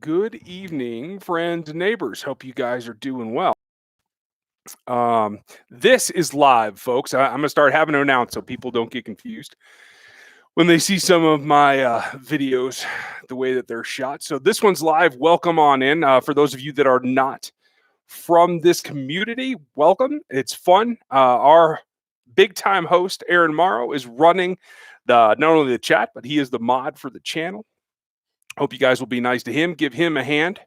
Good evening, friends and neighbors. Hope you guys are doing well. This is live, folks. I'm going to start having to announce so people don't get confused when they see some of my videos, the way that they're shot. So this one's live. Welcome on in. For those of you that are not from this community, welcome. It's fun. Our big time host, Aaron Morrow, is running not only the chat, but he is the mod for the channel. Hope you guys will be nice to him. Give him a hand.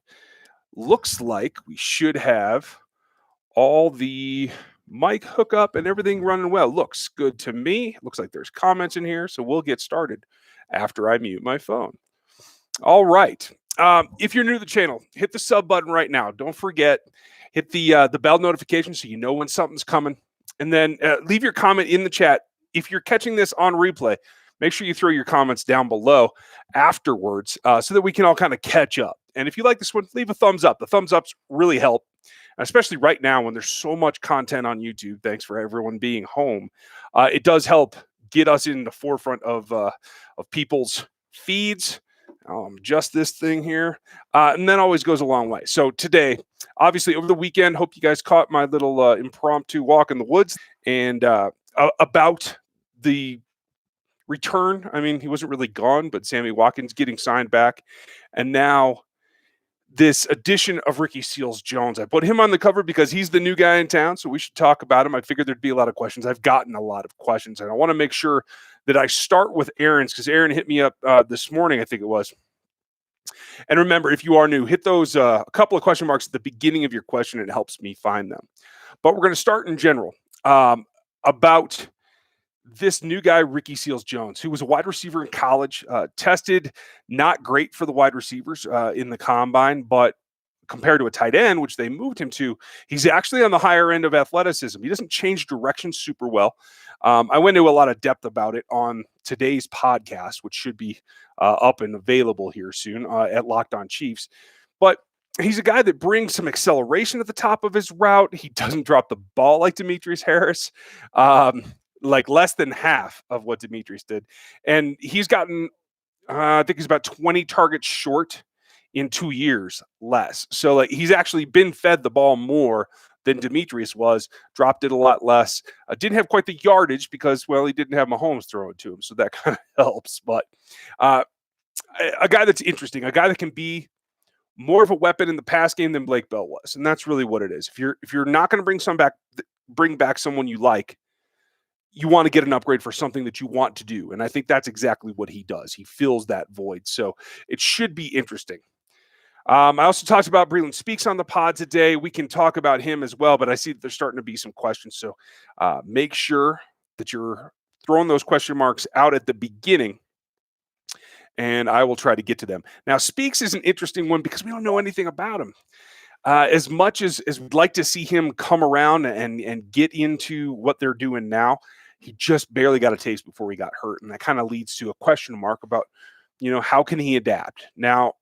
Looks like we should have all the mic hookup and everything running well. Looks good to me. Looks like there's comments in here, so we'll get started after I mute my phone. All right. If you're new to the channel, hit the sub button right now. Don't forget, hit the bell notification so you know when something's coming. And then leave your comment in the chat. If you're catching this on replay, make sure you throw your comments down below afterwards so that we can all kind of catch up. And if you like this one, leave a thumbs up. The thumbs ups really help, especially right now when there's so much content on YouTube. Thanks for everyone being home. It does help get us in the forefront of people's feeds. Just this thing here. And that always goes a long way. So today, obviously over the weekend, hope you guys caught my little impromptu walk in the woods and about the return. I mean, he wasn't really gone, but Sammy Watkins getting signed back. And now this addition of Ricky Seals-Jones. I put him on the cover because he's the new guy in town, so we should talk about him. I figured there'd be a lot of questions. I've gotten a lot of questions, and I want to make sure that I start with Aaron's because Aaron hit me up this morning, I think it was. And remember, if you are new, hit those a couple of question marks at the beginning of your question. It helps me find them. But we're going to start in general about this new guy, Ricky Seals-Jones, who was a wide receiver in college, tested not great for the wide receivers in the combine, but compared to a tight end, which they moved him to, he's actually on the higher end of athleticism. He doesn't change direction super well. I went into a lot of depth about it on today's podcast, which should be up and available here soon at Locked On Chiefs. But he's a guy that brings some acceleration at the top of his route. He doesn't drop the ball like Demetrius Harris. Like less than half of what Demetrius did. And he's gotten, I think he's about 20 targets short in 2 years less. So like he's actually been fed the ball more than Demetrius was, dropped it a lot less. Didn't have quite the yardage because, well, he didn't have Mahomes throw it to him. So that kind of helps. But a guy that's interesting, a guy that can be more of a weapon in the pass game than Blake Bell was. And that's really what it is. If you're not going to bring back someone you like, you want to get an upgrade for something that you want to do. And I think that's exactly what he does. He fills that void. So it should be interesting. I also talked about Breeland Speaks on the pod today. We can talk about him as well, but I see that there's starting to be some questions. So make sure that you're throwing those question marks out at the beginning, and I will try to get to them. Now, Speaks is an interesting one because we don't know anything about him. As much as we'd like to see him come around and get into what they're doing now, he just barely got a taste before he got hurt. And that kind of leads to a question mark about, how can he adapt? Now,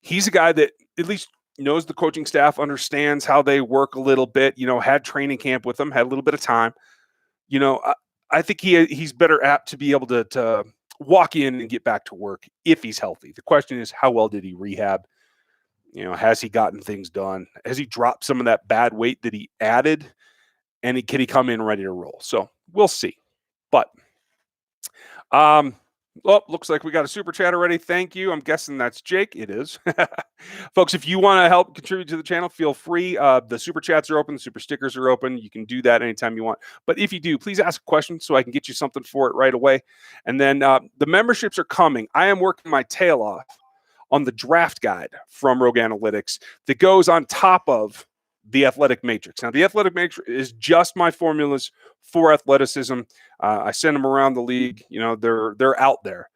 he's a guy that at least knows the coaching staff, understands how they work a little bit, had training camp with them, had a little bit of time. I think he's better apt to be able to walk in and get back to work if he's healthy. The question is, how well did he rehab? Has he gotten things done? Has he dropped some of that bad weight that he added? And can he come in ready to roll? So we'll see. But, looks like we got a super chat already. Thank you. I'm guessing that's Jake. It is. Folks, if you want to help contribute to the channel, feel free. The super chats are open. The super stickers are open. You can do that anytime you want. But if you do, please ask a question so I can get you something for it right away. And then the memberships are coming. I am working my tail off on the draft guide from Rogue Analytics that goes on top of the athletic matrix. Now, the athletic matrix is just my formulas for athleticism. I send them around the league. They're out there.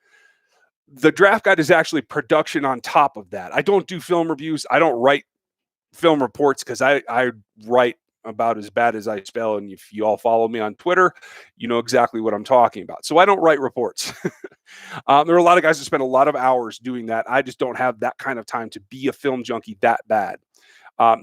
The draft guide is actually production on top of that. I don't do film reviews. I don't write film reports because I write about as bad as I spell. And if you all follow me on Twitter, you know exactly what I'm talking about. So I don't write reports. There are a lot of guys who spend a lot of hours doing that. I just don't have that kind of time to be a film junkie that bad.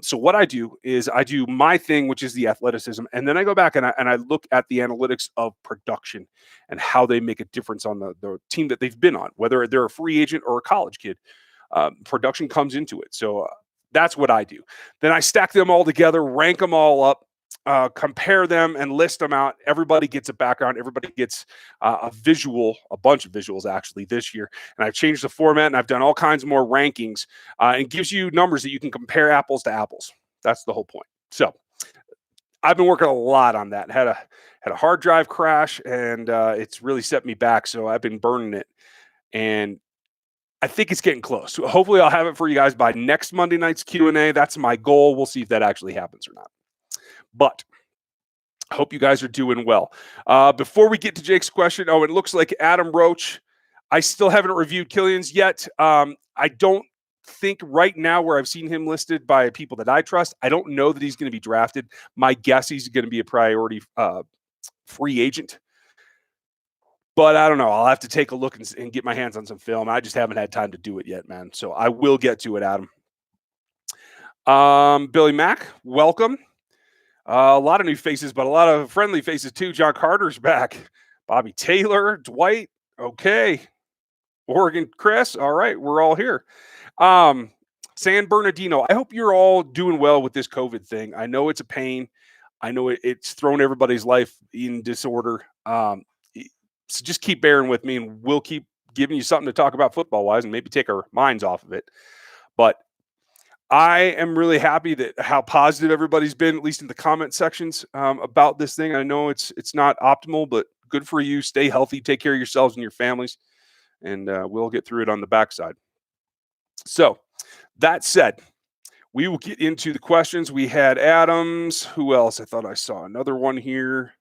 So what I do is I do my thing, which is the athleticism. And then I go back and I look at the analytics of production and how they make a difference on the team that they've been on, whether they're a free agent or a college kid. Production comes into it. So that's what I do. Then I stack them all together, rank them all up, compare them, and list them out. Everybody gets a background. Everybody gets a bunch of visuals actually this year. And I've changed the format, and I've done all kinds of more rankings, and gives you numbers that you can compare apples to apples. That's the whole point. So I've been working a lot on that. Had a hard drive crash, and it's really set me back. So I've been burning it, and I think it's getting close. So hopefully I'll have it for you guys by next Monday night's Q&A. That's my goal. We'll see if that actually happens or not. But I hope you guys are doing well. Before we get to Jake's question, it looks like Adam Roach. I still haven't reviewed Killian's yet. I don't think right now, where I've seen him listed by people that I trust, I don't know that he's going to be drafted. My guess he's going to be a priority free agent. But I don't know. I'll have to take a look and get my hands on some film. I just haven't had time to do it yet, man. So I will get to it, Adam. Billy Mack, welcome. A lot of new faces, but a lot of friendly faces too. John Carter's back. Bobby Taylor, Dwight. Okay. Oregon Chris. All right. We're all here. San Bernardino. I hope you're all doing well with this COVID thing. I know it's a pain. I know it's thrown everybody's life in disorder. So just keep bearing with me, and we'll keep giving you something to talk about football-wise and maybe take our minds off of it. But I am really happy that how positive everybody's been, at least in the comment sections, about this thing. I know it's not optimal, but good for you. Stay healthy. Take care of yourselves and your families, and we'll get through it on the backside. So that said, we will get into the questions. We had Adams. Who else? I thought I saw another one here.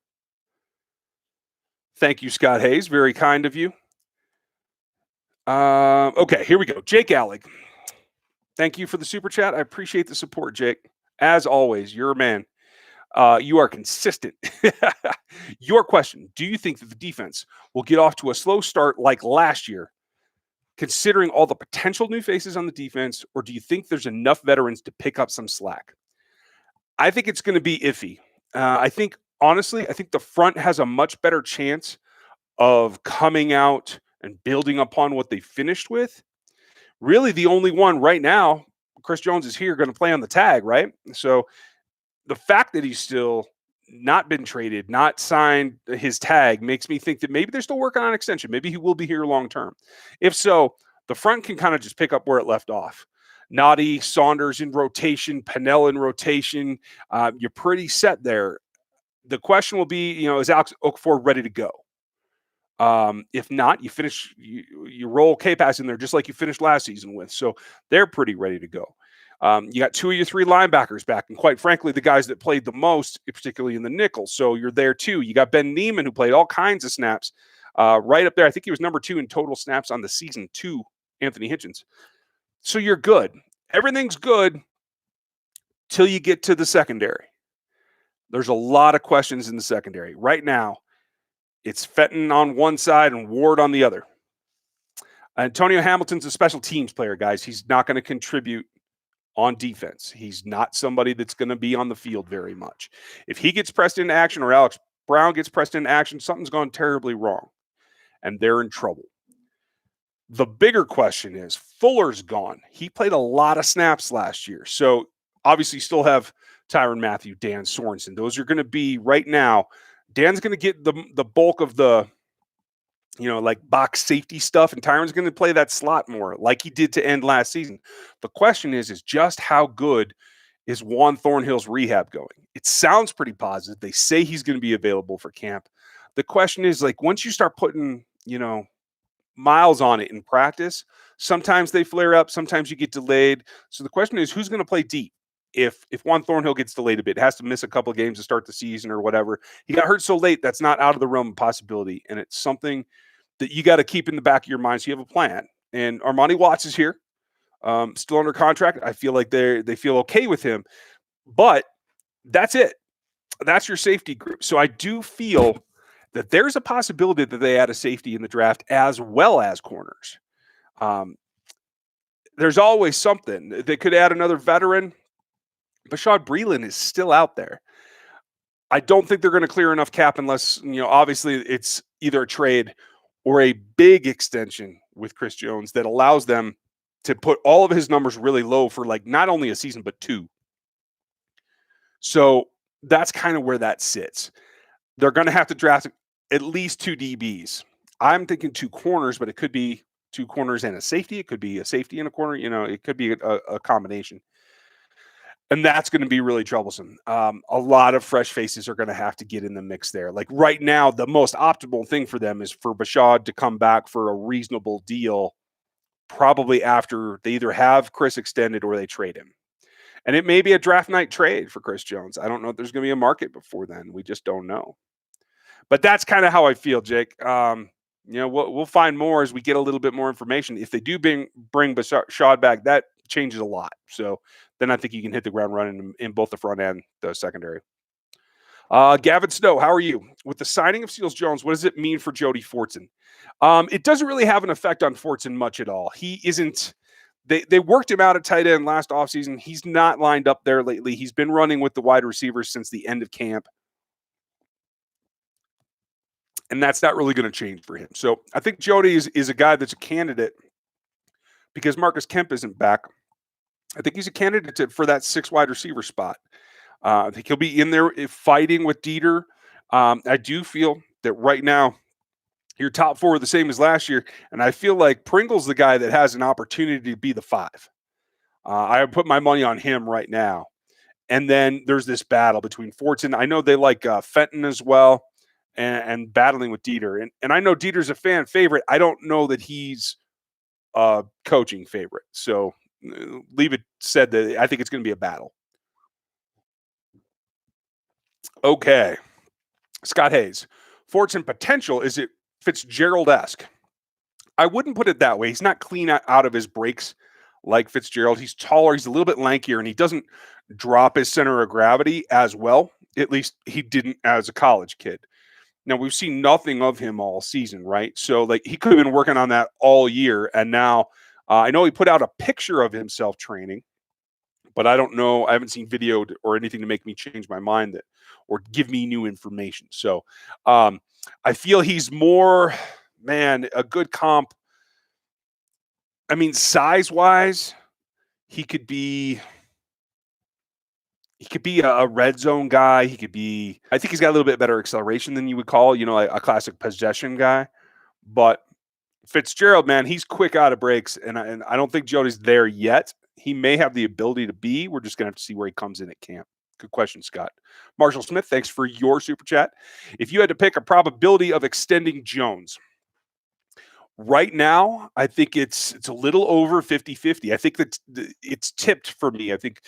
Thank you, Scott Hayes. Very kind of you. Okay, here we go. Jake Allig. Thank you for the super chat. I appreciate the support, Jake. As always, you're a man. You are consistent. Your question, do you think that the defense will get off to a slow start like last year, considering all the potential new faces on the defense, or do you think there's enough veterans to pick up some slack? I think it's going to be iffy. Honestly, I think the front has a much better chance of coming out and building upon what they finished with. Really, the only one right now, Chris Jones is here, going to play on the tag, right? So the fact that he's still not been traded, not signed his tag, makes me think that maybe they're still working on an extension. Maybe he will be here long term. If so, the front can kind of just pick up where it left off. Noddy, Saunders in rotation, Pennell in rotation. You're pretty set there. The question will be, is Alex Okafor ready to go? If not, you roll K-Pass in there just like you finished last season with. So they're pretty ready to go. You got 2 of your 3 linebackers back, and quite frankly, the guys that played the most, particularly in the nickel. So you're there too. You got Ben Neiman, who played all kinds of snaps, right up there. I think he was number 2 in total snaps on the season to Anthony Hitchens. So you're good. Everything's good till you get to the secondary. There's a lot of questions in the secondary. Right now, it's Fenton on one side and Ward on the other. Antonio Hamilton's a special teams player, guys. He's not going to contribute on defense. He's not somebody that's going to be on the field very much. If he gets pressed into action or Alex Brown gets pressed into action, something's gone terribly wrong, and they're in trouble. The bigger question is, Fuller's gone. He played a lot of snaps last year. So obviously you still have Tyrann Mathieu, Dan Sorensen. Those are going to be right now. Dan's going to get the bulk of the, like box safety stuff, and Tyrann's going to play that slot more like he did to end last season. The question is just how good is Juan Thornhill's rehab going? It sounds pretty positive. They say he's going to be available for camp. The question is, once you start putting, miles on it in practice, sometimes they flare up, sometimes you get delayed. So the question is, who's going to play deep? If Juan Thornhill gets delayed a bit, has to miss a couple of games to start the season or whatever. He got hurt so late, that's not out of the realm of possibility. And it's something that you got to keep in the back of your mind so you have a plan. And Armani Watts is here, still under contract. I feel like they feel okay with him. But that's it. That's your safety group. So I do feel that there's a possibility that they add a safety in the draft as well as corners. There's always something. They could add another veteran. Bashaud Breeland is still out there. I don't think they're going to clear enough cap unless, obviously it's either a trade or a big extension with Chris Jones that allows them to put all of his numbers really low for like not only a season, but 2. So that's kind of where that sits. They're going to have to draft at least 2 DBs. I'm thinking 2 corners, but it could be 2 corners and a safety. It could be a safety and a corner. It could be a combination. And that's going to be really troublesome. A lot of fresh faces are going to have to get in the mix there. Like right now, the most optimal thing for them is for Bashad to come back for a reasonable deal, probably after they either have Chris extended or they trade him. And it may be a draft night trade for Chris Jones. I don't know if there's going to be a market before then. We just don't know. But that's kind of how I feel, Jake. We'll find more as we get a little bit more information. If they do bring Bashad back, that changes a lot. So then I think you can hit the ground running in both the front and the secondary. Gavin Snow, how are you? With the signing of Seals Jones, what does it mean for Jody Fortson? It doesn't really have an effect on Fortson much at all. He isn't. They worked him out at tight end last offseason. He's not lined up there lately. He's been running with the wide receivers since the end of camp. And that's not really going to change for him. So I think Jody is a guy that's a candidate because Marcus Kemp isn't back. I think he's a candidate for that 6 wide receiver spot. I think he'll be in there fighting with Dieter. I do feel that right now your top 4 are the same as last year, and I feel like Pringle's the guy that has an opportunity to be the 5. I would put my money on him right now. And then there's this battle between Fortson. I know they like Fenton as well, and battling with Dieter. And I know Dieter's a fan favorite. I don't know that he's a coaching favorite. So leave it said that I think it's going to be a battle. Okay. Scott Hayes. Fortson potential, is it Fitzgerald-esque? I wouldn't put it that way. He's not clean out of his breaks like Fitzgerald. He's taller. He's a little bit lankier, and he doesn't drop his center of gravity as well. At least he didn't as a college kid. Now, we've seen nothing of him all season, right? So, like, he could have been working on that all year. And now I know he put out a picture of himself training, but I don't know. I haven't seen video or anything to make me change my mind or give me new information. So I feel he's more, a good comp. I mean, size-wise, he could be a red zone guy. I think he's got a little bit better acceleration than you would call, a classic possession guy. But Fitzgerald, man, he's quick out of breaks, and I don't think Jody's there yet. He may have the ability to be. We're just going to have to see where he comes in at camp. Good question, Scott. Marshall Smith, thanks for your super chat. If you had to pick a probability of extending Jones, right now, I think it's a little over 50-50. I think that it's tipped for me. I think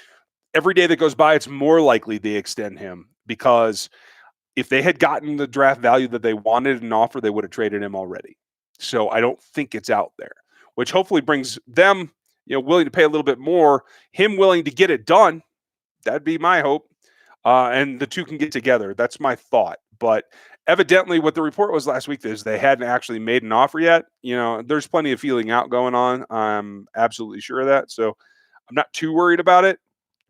every day that goes by, it's more likely they extend him because if they had gotten the draft value that they wanted and offer, they would have traded him already. So I don't think it's out there, which hopefully brings them, willing to pay a little bit more, him willing to get it done. That'd be my hope. And the two can get together. That's my thought. But evidently what the report was last week is they hadn't actually made an offer yet. There's plenty of feeling out going on. I'm absolutely sure of that. So I'm not too worried about it.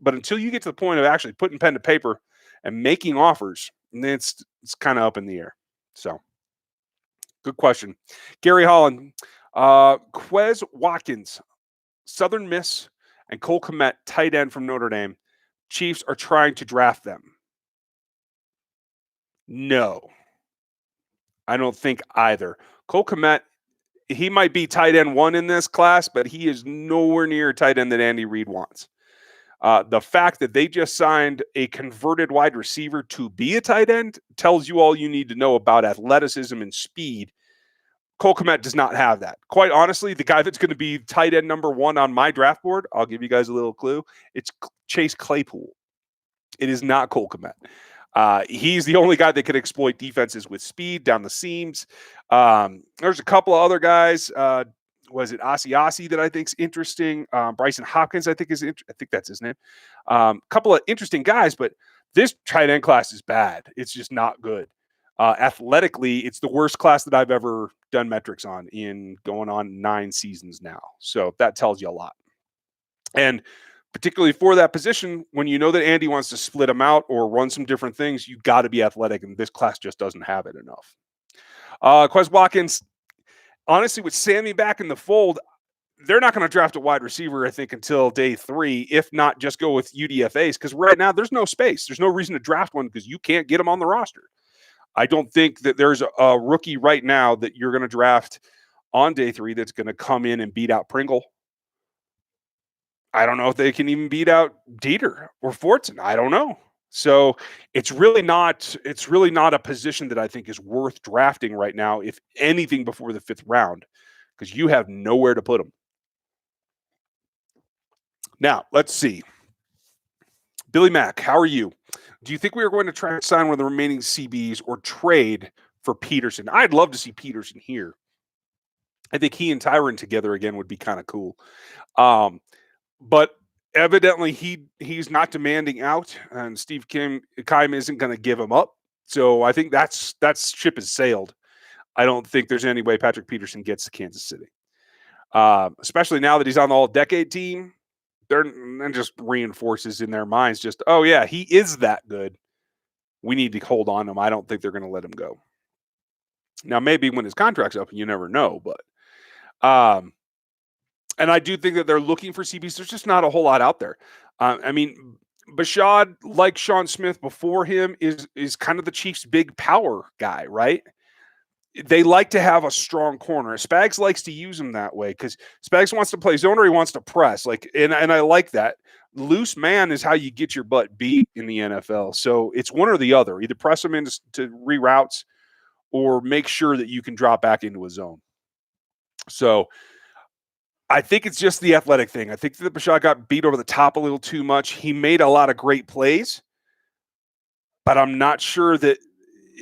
But until you get to the point of actually putting pen to paper and making offers, it's kind of up in the air. So good question. Gary Holland, Quez Watkins, Southern Miss, and Cole Kmet, tight end from Notre Dame. Chiefs are trying to draft them. No, I don't think either. Cole Kmet, he might be tight end 1 in this class, but he is nowhere near tight end that Andy Reid wants. The fact that they just signed a converted wide receiver to be a tight end tells you all you need to know about athleticism and speed. Cole Kmet does not have that. Quite honestly, the guy that's going to be tight end number 1 on my draft board, I'll give you guys a little clue. It's Chase Claypool. It is not Cole Kmet. He's the only guy that can exploit defenses with speed down the seams. There's a couple of other guys. Was it Asiasi that I think is interesting? Bryson Hopkins, I think that's his name. Couple of interesting guys, but this tight end class is bad. It's just not good. Athletically, it's the worst class that I've ever done metrics on in going on 9 seasons now. So that tells you a lot. And particularly for that position, when you know that Andy wants to split them out or run some different things, you got to be athletic, and this class just doesn't have it enough. Quez Watkins, honestly, with Sammy back in the fold, they're not going to draft a wide receiver, I think, until day 3, if not just go with UDFAs, because right now there's no space. There's no reason to draft one because you can't get them on the roster. I don't think that there's a rookie right now that you're going to draft on day 3 that's going to come in and beat out Pringle. I don't know if they can even beat out Dieter or Fortson. I don't know. So it's really not a position that I think is worth drafting right now, if anything, before the 5th round, because you have nowhere to put them. Now, let's see. Billy Mack, how are you? Do you think we are going to try and sign one of the remaining CBs or trade for Peterson? I'd love to see Peterson here. I think he and Tyron together again would be kind of cool. But evidently he's not demanding out, and Steve Keim isn't going to give him up. So I think that ship has sailed. I don't think there's any way Patrick Peterson gets to Kansas City, especially now that he's on the all-decade team. That just reinforces in their minds just, oh, yeah, he is that good. We need to hold on to him. I don't think they're going to let him go. Now, maybe when his contract's up, you never know. But and I do think that they're looking for CBs. There's just not a whole lot out there. I mean, Bashad, like Sean Smith before him, is kind of the Chiefs' big power guy, right? They like to have a strong corner. Spags likes to use him that way because Spags wants to play zone or he wants to press. And I like that. Loose man is how you get your butt beat in the NFL. So it's one or the other. Either press them into reroutes or make sure that you can drop back into a zone. So I think it's just the athletic thing. I think that Bashad got beat over the top a little too much. He made a lot of great plays, but I'm not sure that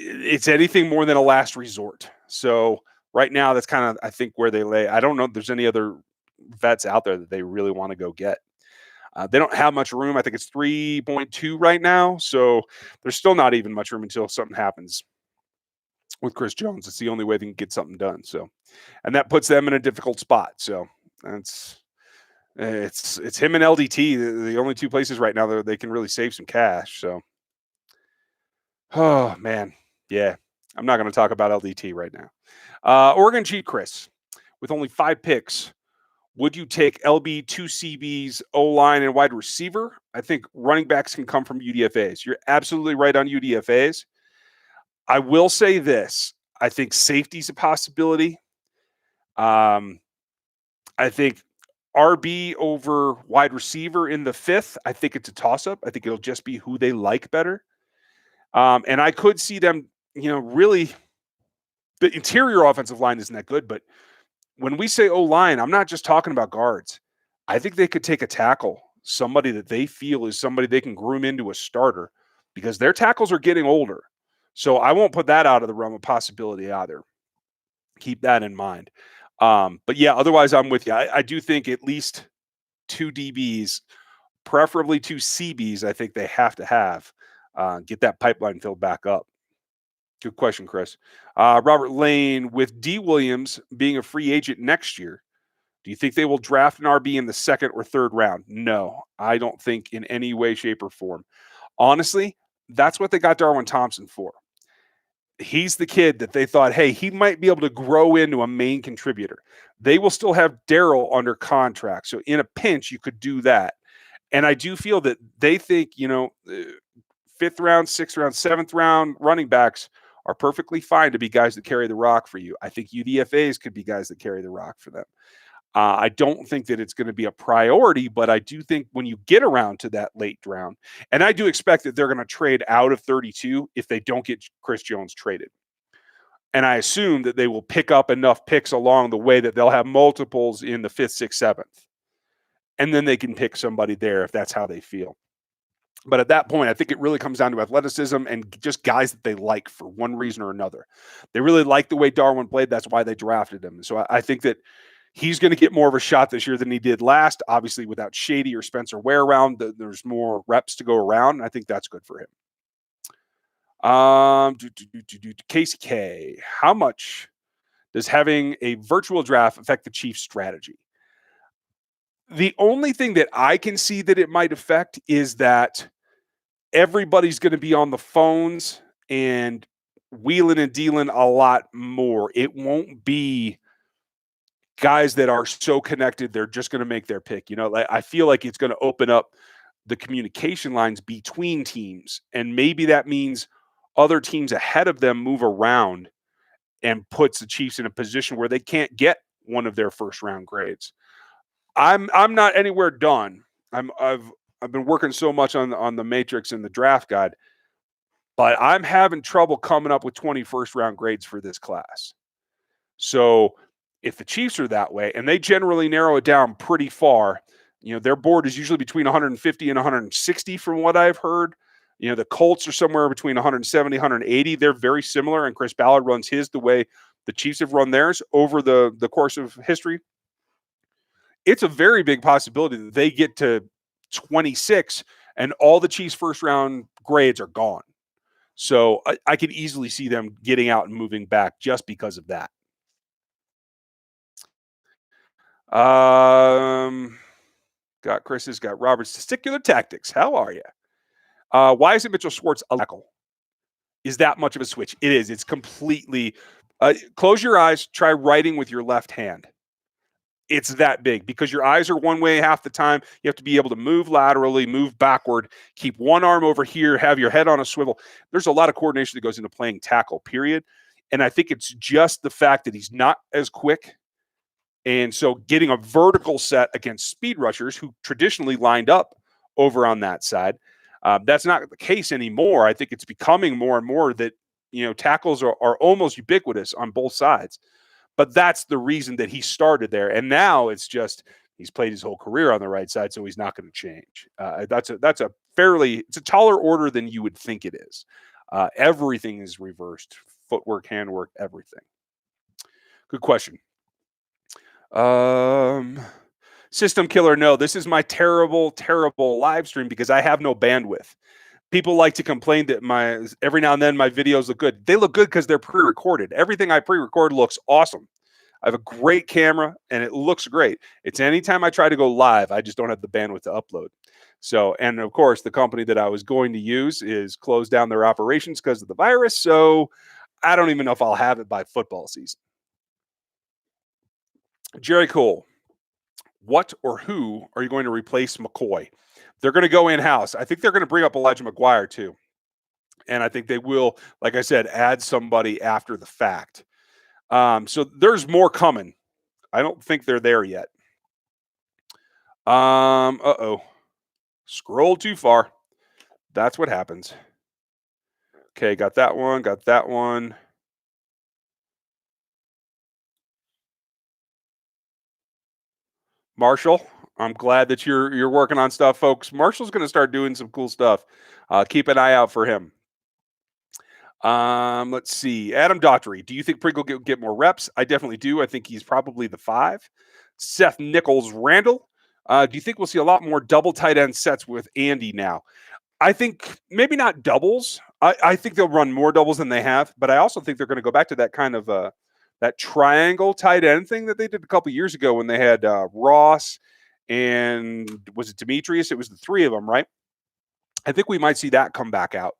it's anything more than a last resort. So right now, that's kind of, I think, where they lay. I don't know if there's any other vets out there that they really want to go get. They don't have much room. I think it's 3.2 right now. So there's still not even much room until something happens with Chris Jones. It's the only way they can get something done. So, and that puts them in a difficult spot. So it's him and LDT, the only two places right now that they can really save some cash. So, oh man, yeah, I'm not going to talk about LDT right now. Oregon G Chris, with only 5 picks, would you take LB, 2 CBs, O-line, and wide receiver? I think running backs can come from UDFAs. You're absolutely right on UDFAs. I will say this. I think safety's a possibility. I think RB over wide receiver in the 5th. I think it's a toss-up. I think it'll just be who they like better. And I could see them, really, the interior offensive line isn't that good, but when we say O-line, I'm not just talking about guards. I think they could take a tackle, somebody that they feel is somebody they can groom into a starter, because their tackles are getting older. So I won't put that out of the realm of possibility either. Keep that in mind. But yeah, otherwise I'm with you. I do think at least 2 DBs, preferably 2 CBs, I think they have to have. Get that pipeline filled back up. Good question, Chris. Robert Lane, with D. Williams being a free agent next year, do you think they will draft an RB in the 2nd or 3rd round? No, I don't think in any way, shape, or form. Honestly, that's what they got Darwin Thompson for. He's the kid that they thought, hey, he might be able to grow into a main contributor. They will still have Darryl under contract. So in a pinch, you could do that. And I do feel that they think, 5th round, 6th round, 7th round running backs are perfectly fine to be guys that carry the rock for you. I think UDFAs could be guys that carry the rock for them. I don't think that it's going to be a priority, but I do think when you get around to that late round, and I do expect that they're going to trade out of 32 if they don't get Chris Jones traded. And I assume that they will pick up enough picks along the way that they'll have multiples in the 5th, 6th, 7th. And then they can pick somebody there if that's how they feel. But at that point, I think it really comes down to athleticism and just guys that they like for one reason or another. They really like the way Darwin played. That's why they drafted him. So I think that he's going to get more of a shot this year than he did last. Obviously, without Shady or Spencer Ware around, there's more reps to go around. And I think that's good for him. Casey K, how much does having a virtual draft affect the Chiefs' strategy? The only thing that I can see that it might affect is that everybody's going to be on the phones and wheeling and dealing a lot more. It won't be guys that are so connected, they're just going to make their pick. Like, I feel like it's going to open up the communication lines between teams, and maybe that means other teams ahead of them move around and puts the Chiefs in a position where they can't get one of their first round grades. I'm not anywhere done. I've been working so much on the matrix and the draft guide, but I'm having trouble coming up with 21st round grades for this class. So if the Chiefs are that way, and they generally narrow it down pretty far, their board is usually between 150 and 160 from what I've heard. The Colts are somewhere between 170, 180. They're very similar, and Chris Ballard runs his the way the Chiefs have run theirs over the course of history. It's a very big possibility that they get to 26 and all the Chiefs' first round grades are gone. So I could easily see them getting out and moving back just because of that. Got Chris's, got Robert's testicular tactics. How are you? Why isn't Mitchell Schwartz a tackle? Is that much of a switch? It is. It's completely. Close your eyes. Try writing with your left hand. It's that big because your eyes are one way half the time. You have to be able to move laterally, move backward, keep one arm over here, have your head on a swivel. There's a lot of coordination that goes into playing tackle, period. And I think it's just the fact that he's not as quick. And so getting a vertical set against speed rushers who traditionally lined up over on that side, that's not the case anymore. I think it's becoming more and more that, tackles are almost ubiquitous on both sides. But that's the reason that he started there. And now it's just he's played his whole career on the right side, so he's not going to change. It's a taller order than you would think it is. Everything is reversed. Footwork, handwork, everything. Good question. System killer, no, this is my terrible, terrible live stream because I have no bandwidth. People like to complain that every now and then my videos look good. They look good because they're pre-recorded. Everything I pre-record looks awesome. I have a great camera and it looks great. It's anytime I try to go live, I just don't have the bandwidth to upload. So, and of course, the company that I was going to use is closed down their operations because of the virus. So I don't even know if I'll have it by football season. Jerry Cole, what or who are you going to replace McCoy? They're going to go in-house. I think they're going to bring up Elijah McGuire too. And I think they will, like I said, add somebody after the fact. So there's more coming. I don't think they're there yet. Scroll too far. That's what happens. Okay, got that one, got that one. Marshall, I'm glad that you're working on stuff, folks. Marshall's going to start doing some cool stuff. Keep an eye out for him. Let's see. Adam Daughtry, do you think Pringle get more reps? I definitely do. I think he's probably the 5. Seth Nichols Randall, do you think we'll see a lot more double tight end sets with Andy now? I think maybe not doubles. I think they'll run more doubles than they have, but I also think they're going to go back to that kind of that triangle tight end thing that they did a couple years ago when they had Ross and was it Demetrius? It was the 3 of them, right? I think we might see that come back out.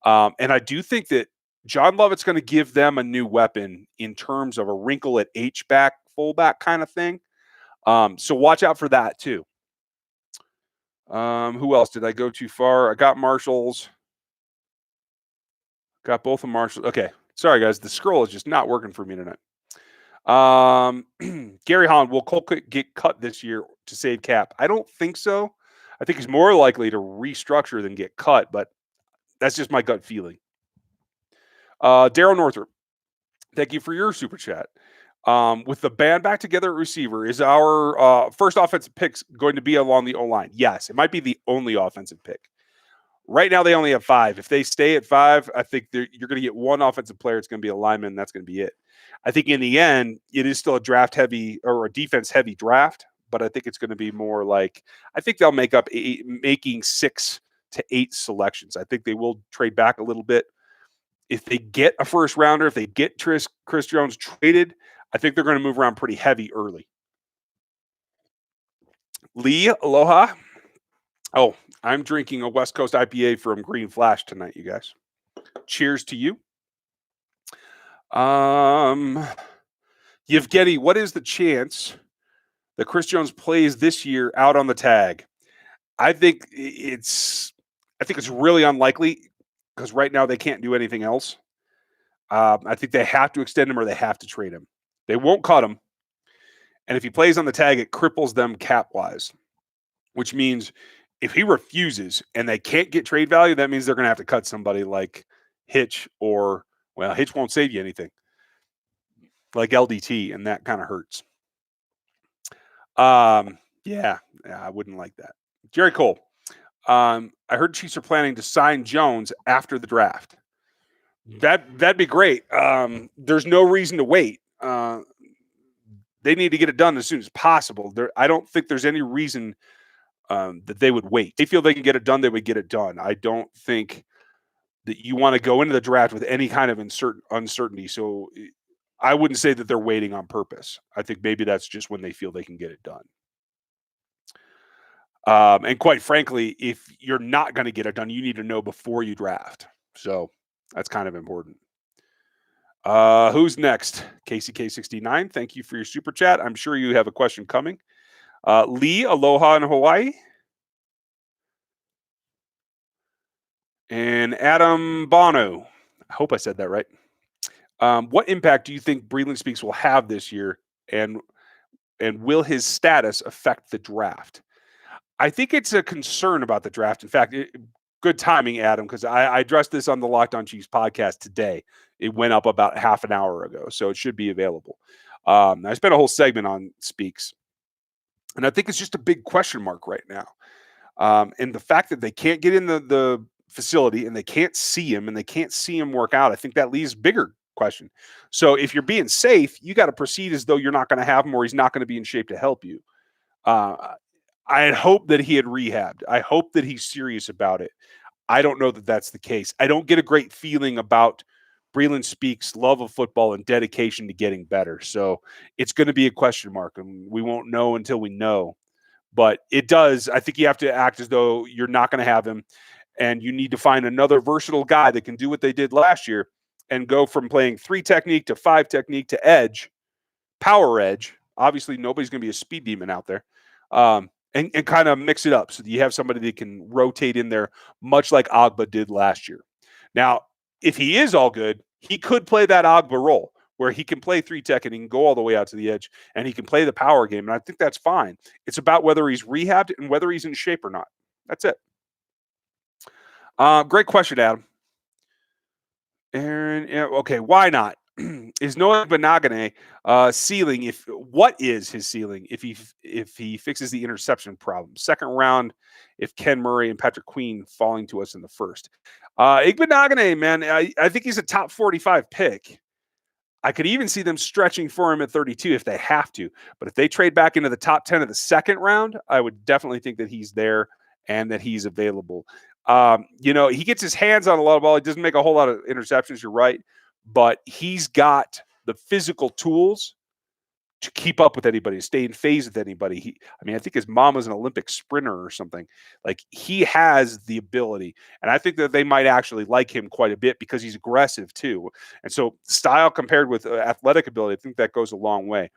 And I do think that John Lovett's going to give them a new weapon in terms of a wrinkle at H-back, fullback kind of thing. So watch out for that too. Who else? Did I go too far? I got Marshall's. Got both of Marshall's. Okay. Sorry, guys. The scroll is just not working for me tonight. Gary Holland, will Cole get cut this year to save cap? I don't think so. I think he's more likely to restructure than get cut, but that's just my gut feeling. Daryl Northrop, thank you for your super chat. With the band back together at receiver, is our first offensive pick going to be along the O-line? Yes, it might be the only offensive pick. Right now, they only have 5. If they stay at 5, I think you're going to get one offensive player. It's going to be a lineman. And that's going to be it. I think in the end, it is still a draft-heavy or a defense-heavy draft, but I think it's going to be more like I think they'll make up making 6 to 8 selections. I think they will trade back a little bit. If they get a first rounder, if they get Chris Jones traded, I think they're going to move around pretty heavy early. Lee, aloha. Oh, I'm drinking a West Coast IPA from Green Flash tonight, you guys. Cheers to you. Yevgeny, what is the chance that Chris Jones plays this year out on the tag? I think it's really unlikely because right now they can't do anything else. I think they have to extend him or they have to trade him. They won't cut him. And if he plays on the tag, it cripples them cap-wise, which means if he refuses and they can't get trade value, that means they're going to have to cut somebody like Hitch or, well, Hitch won't save you anything, like LDT, and that kind of hurts. Yeah, I wouldn't like that. Jerry Cole, I heard Chiefs are planning to sign Jones after the draft. That'd be great. There's no reason to wait. They need to get it done as soon as possible. I don't think there's any reason that they would wait. They feel they can get it done, they would get it done. I don't think that you want to go into the draft with any kind of uncertainty. So I wouldn't say that they're waiting on purpose. I think maybe that's just when they feel they can get it done. And quite frankly, if you're not going to get it done, you need to know before you draft. So that's kind of important. Who's next? KCK69, thank you for your super chat. I'm sure you have a question coming. Lee, aloha in Hawaii. And Adam Bono, I hope I said that right. What impact do you think Breeland Speaks will have this year, and will his status affect the draft? I think it's a concern about the draft. In fact, good timing, Adam, because I addressed this on the Locked On Chiefs podcast today. It went up about half an hour ago, so it should be available. I spent a whole segment on Speaks, and I think it's just a big question mark right now. And the fact that they can't get in the facility and they can't see him and they can't see him work out, I think that leaves bigger question. So if you're being safe, you got to proceed as though you're not going to have him or he's not going to be in shape to help you. I had hoped that he had rehabbed. I hope that he's serious about it. I don't know that that's the case. I don't get a great feeling about Breeland Speaks' love of football and dedication to getting better. So it's going to be a question mark, and we won't know until we know. But it does. I think you have to act as though you're not going to have him, and you need to find another versatile guy that can do what they did last year and go from playing 3 technique to 5 technique to edge, power edge. Obviously, nobody's going to be a speed demon out there. And kind of mix it up so that you have somebody that can rotate in there, much like Agba did last year. Now, if he is all good, he could play that Agba role where he can play 3 tech and he can go all the way out to the edge and he can play the power game. And I think that's fine. It's about whether he's rehabbed and whether he's in shape or not. That's it. Great question, Adam. Aaron, yeah, okay, why not? Is Noah Benagane ceiling? What is his ceiling if he fixes the interception problem? Second round, if Ken Murray and Patrick Queen falling to us in the first. Benagane, man, I think he's a top 45 pick. I could even see them stretching for him at 32 if they have to. But if they trade back into the top 10 of the second round, I would definitely think that he's there and that he's available. He gets his hands on a lot of ball. He doesn't make a whole lot of interceptions, you're right. But he's got the physical tools to keep up with anybody, to stay in phase with anybody. I think his mom was an Olympic sprinter or something. Like, he has the ability. And I think that they might actually like him quite a bit because he's aggressive too. And so style compared with athletic ability, I think that goes a long way.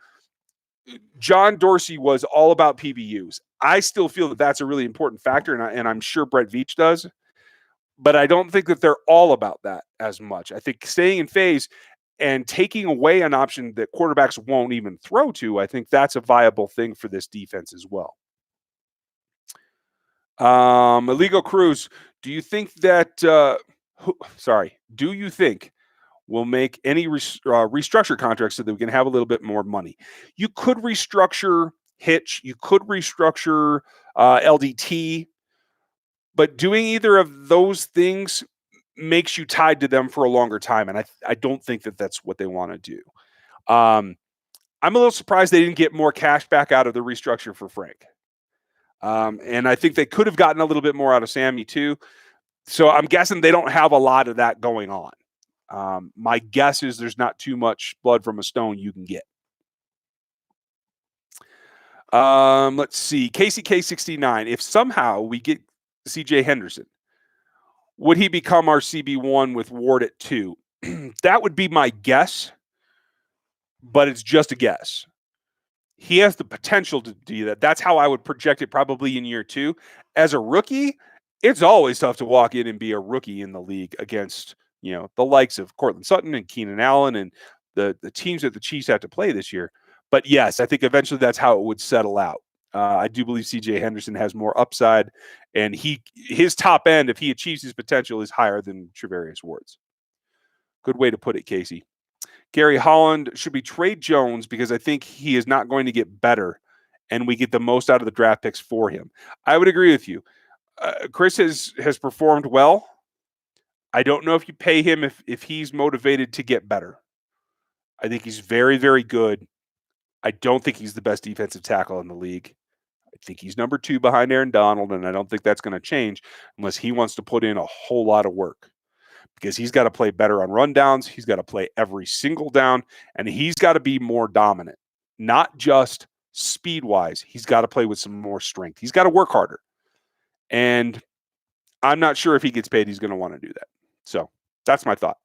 John Dorsey was all about PBUs. I still feel that that's a really important factor, and I'm sure Brett Veach does. But I don't think that they're all about that as much. I think staying in phase and taking away an option that quarterbacks won't even throw to, I think that's a viable thing for this defense as well. Illegal Cruz, do you think we'll make any restructure contracts so that we can have a little bit more money? You could restructure Hitch. You could restructure LDT. But doing either of those things makes you tied to them for a longer time. And I don't think that that's what they want to do. I'm a little surprised they didn't get more cash back out of the restructure for Frank. And I think they could have gotten a little bit more out of Sammy too. So I'm guessing they don't have a lot of that going on. My guess is there's not too much blood from a stone you can get. Let's see. KCK69. If somehow we get CJ Henderson, would he become our CB1 with Ward at 2? That would be my guess. but it's just a guess. He has the potential to do that. That's how I would project it probably in year 2. As a rookie, it's always tough to walk in and be a rookie in the league against, the likes of Cortland Sutton and Keenan Allen and the teams that the Chiefs have to play this year. But yes, I think eventually that's how it would settle out. I do believe C.J. Henderson has more upside, and his top end, if he achieves his potential, is higher than Trevarius Ward's. Good way to put it, Casey. Gary Holland should be trade Jones because I think he is not going to get better, and we get the most out of the draft picks for him. I would agree with you. Chris has performed well. I don't know if you pay him if he's motivated to get better. I think he's very, very good. I don't think he's the best defensive tackle in the league. I think he's number 2 behind Aaron Donald, and I don't think that's going to change unless he wants to put in a whole lot of work. Because he's got to play better on rundowns. He's got to play every single down, and he's got to be more dominant, not just speed-wise. He's got to play with some more strength. He's got to work harder. And I'm not sure if he gets paid, he's going to want to do that. So that's my thought.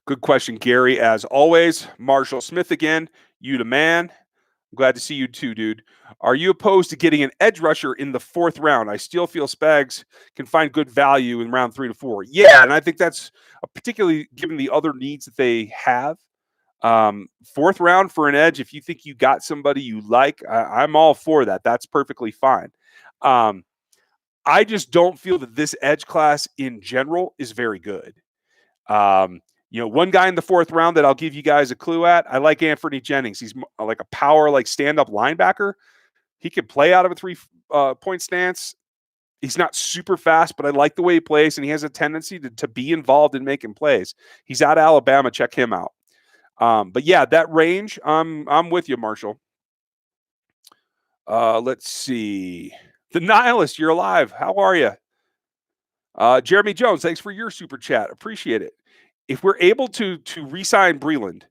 Good question, Gary, as always. Marshall Smith again. You the man. I'm glad to see you too, dude. Are you opposed to getting an edge rusher in the 4th round? I still feel Spags can find good value in round 3 to 4. Yeah, and I think that's particularly given the other needs that they have. 4th round for an edge, if you think you got somebody you like, I'm all for that. That's perfectly fine. I just don't feel that this edge class in general is very good. One guy in the 4th round that I'll give you guys a clue at, I like Anthony Jennings. He's like a power, stand-up linebacker. He can play out of a 3-point stance. He's not super fast, but I like the way he plays, and he has a tendency to be involved in making plays. He's out of Alabama. Check him out. But yeah, that range, I'm with you, Marshall. Let's see. The Nihilist, you're alive. How are you? Jeremy Jones, thanks for your super chat. Appreciate it. If we're able to re-sign Breeland,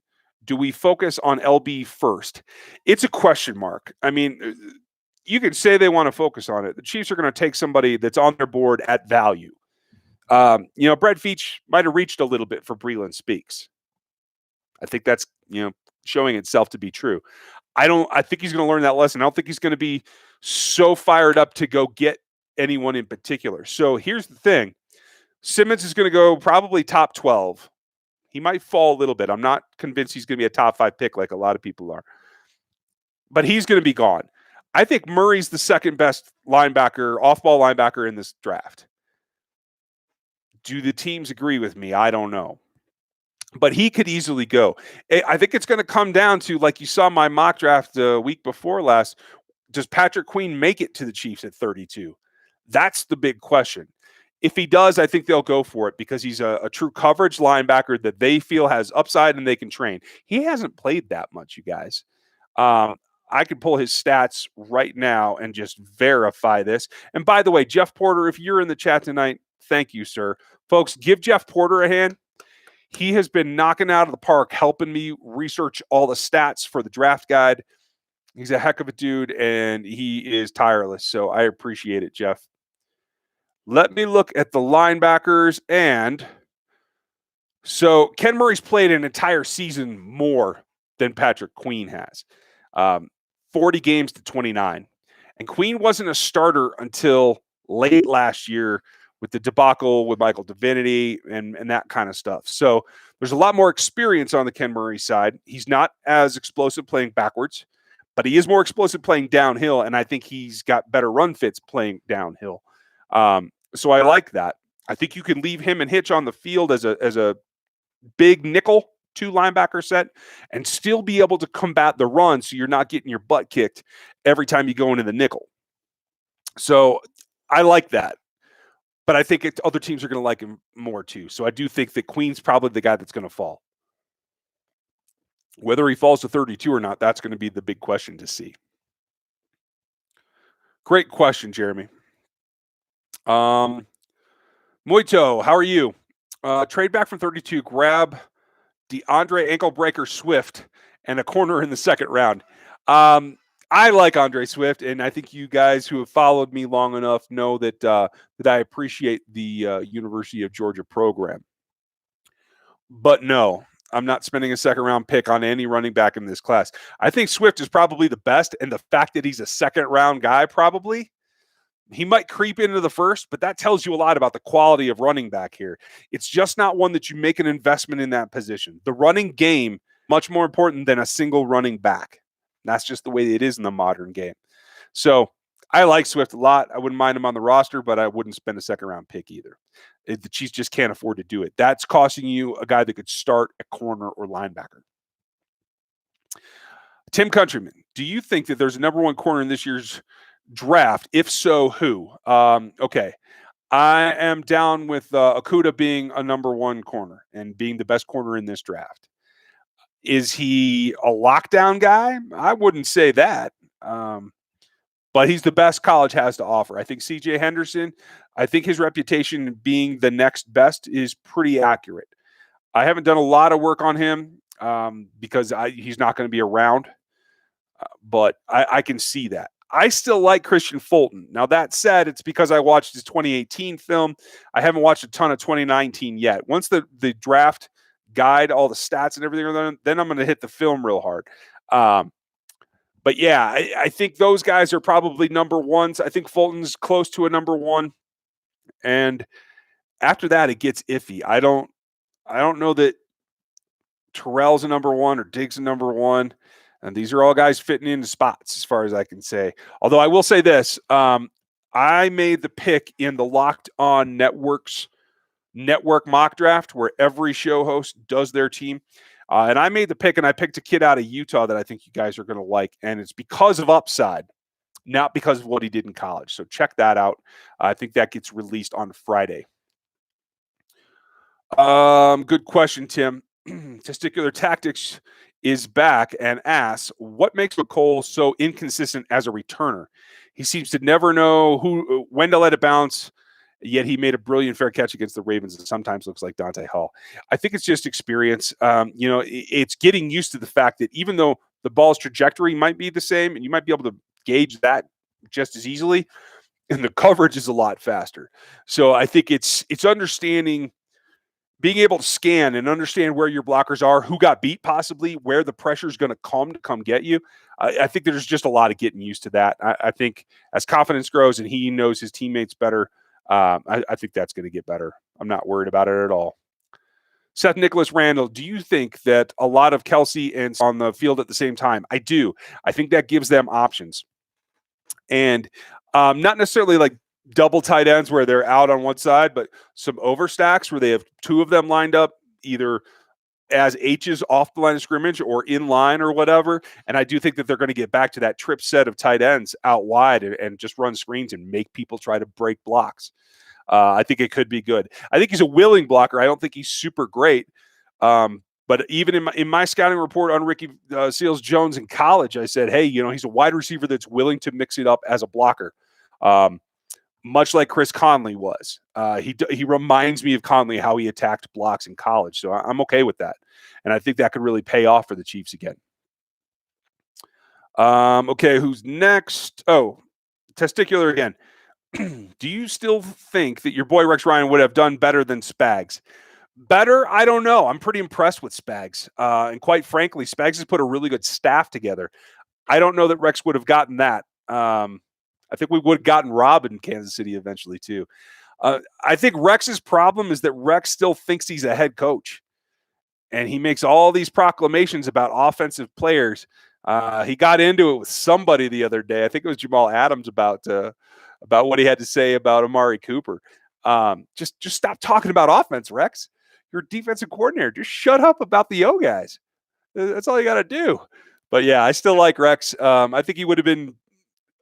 do we focus on LB first? It's a question mark. I mean, you can say they want to focus on it. The Chiefs are going to take somebody that's on their board at value. Brett Veach might have reached a little bit for Breeland Speaks. I think that's, showing itself to be true. I think he's going to learn that lesson. I don't think he's going to be so fired up to go get anyone in particular. So here's the thing. Simmons is going to go probably top 12. He might fall a little bit. I'm not convinced he's going to be a top 5 pick like a lot of people are. But he's going to be gone. I think Murray's the second best linebacker, off-ball linebacker in this draft. Do the teams agree with me? I don't know. But he could easily go. I think it's going to come down to, like you saw my mock draft the week before last, does Patrick Queen make it to the Chiefs at 32? That's the big question. If he does, I think they'll go for it because he's a true coverage linebacker that they feel has upside and they can train. He hasn't played that much, you guys. I could pull his stats right now and just verify this. And by the way, Jeff Porter, if you're in the chat tonight, thank you, sir. Folks, give Jeff Porter a hand. He has been knocking out of the park, helping me research all the stats for the draft guide. He's a heck of a dude, and he is tireless. So I appreciate it, Jeff. Let me look at the linebackers. And so Ken Murray's played an entire season more than Patrick Queen has. 40 games to 29. And Queen wasn't a starter until late last year with the debacle with Michael Divinity and that kind of stuff. So there's a lot more experience on the Ken Murray side. He's not as explosive playing backwards, but he is more explosive playing downhill, and I think he's got better run fits playing downhill. So I like that. I think you can leave him and Hitch on the field as a big nickel 2 linebacker set and still be able to combat the run so you're not getting your butt kicked every time you go into the nickel. So I like that. But I think other teams are going to like him more too. So I do think that Queen's probably the guy that's going to fall. Whether he falls to 32 or not, that's going to be the big question to see. Great question, Jeremy. Moito, how are you? Trade back from 32, grab DeAndre ankle breaker Swift and a corner in the 2nd round. I like Andre Swift, and I think you guys who have followed me long enough know that I appreciate the University of Georgia program. But no, I'm not spending a second round pick on any running back in this class. I think Swift is probably the best, and the fact that he's a second round guy, probably he might creep into the first, but that tells you a lot about the quality of running back here. It's just not one that you make an investment in that position. The running game much more important than a single running back. That's just the way it is in the modern game. So I like Swift a lot. I wouldn't mind him on the roster, but I wouldn't spend a second round pick either. The Chiefs just can't afford to do it. That's costing you a guy that could start at corner or linebacker. Tim Countryman, do you think that there's a number one corner in this year's draft? If so, who? Okay. I am down with Okudah being a number one corner and being the best corner in this draft. Is he a lockdown guy? I wouldn't say that. But he's the best college has to offer. I think C.J. Henderson, I think his reputation being the next best is pretty accurate. I haven't done a lot of work on him because he's not going to be around, but I can see that. I still like Christian Fulton. Now, that said, it's because I watched his 2018 film. I haven't watched a ton of 2019 yet. Once the draft guide, all the stats and everything are done, then I'm going to hit the film real hard. But yeah, I think those guys are probably number ones. I think Fulton's close to a number one. And after that, it gets iffy. I don't know that Terrell's a number one or Diggs a number one. And these are all guys fitting into spots as far as I can say. Although I will say this, I made the pick in the Locked On Network mock draft where every show host does their team. And I made the pick, and I picked a kid out of Utah that I think you guys are going to like. And it's because of upside, not because of what he did in college. So check that out. I think that gets released on Friday. Good question, Tim. Testicular Tactics is back and asks, what makes McCole so inconsistent as a returner? He seems to never know when to let it bounce, yet he made a brilliant fair catch against the Ravens and sometimes looks like Dante Hall. I think it's just experience. It's getting used to the fact that even though the ball's trajectory might be the same and you might be able to gauge that just as easily, and the coverage is a lot faster. So I think it's understanding, being able to scan and understand where your blockers are, who got beat possibly, where the pressure is going to come get you. I think there's just a lot of getting used to that. I think as confidence grows and he knows his teammates better, I think that's going to get better. I'm not worried about it at all. Seth Nicholas Randall, do you think that a lot of Kelsey and on the field at the same time? I do. I think that gives them options. And not necessarily like double tight ends where they're out on one side, but some overstacks where they have two of them lined up either as H's off the line of scrimmage or in line or whatever. And I do think that they're going to get back to that trip set of tight ends out wide and just run screens and make people try to break blocks. I think it could be good. I think he's a willing blocker. I don't think he's super great. But even in my scouting report on Ricky Seals-Jones in college, I said, hey, he's a wide receiver that's willing to mix it up as a blocker. Much like Chris Conley was. He reminds me of Conley, how he attacked blocks in college. So I'm okay with that. And I think that could really pay off for the Chiefs again. Okay, who's next? Oh, Testicular again. Do you still think that your boy Rex Ryan would have done better than Spags? Better? I don't know. I'm pretty impressed with Spags. And quite frankly, Spags has put a really good staff together. I don't know that Rex would have gotten that. I think we would have gotten Rob in Kansas City eventually too. I think Rex's problem is that Rex still thinks he's a head coach. And he makes all these proclamations about offensive players. He got into it with somebody the other day. I think it was Jamal Adams about what he had to say about Amari Cooper. Just stop talking about offense, Rex. You're a defensive coordinator. Just shut up about the O guys. That's all you got to do. But yeah, I still like Rex. I think he would have been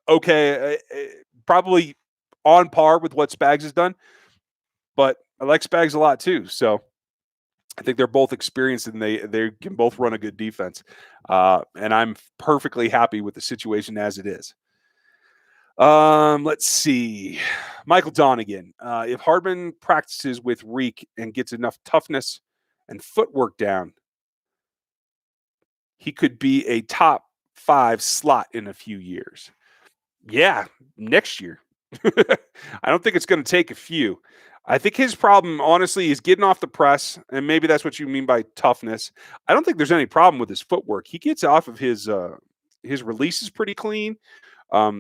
okay, probably on par with what Spags has done. But I like Spags a lot too. So I think they're both experienced and they can both run a good defense. And I'm perfectly happy with the situation as it is. Let's see. Michael Donegan. If Hardman practices with Reek and gets enough toughness and footwork down, he could be a top 5 slot in a few years. Yeah, next year. I don't think it's going to take a few. I think his problem, honestly, is getting off the press, and maybe that's what you mean by toughness. I don't think there's any problem with his footwork. He gets off of his release is pretty clean.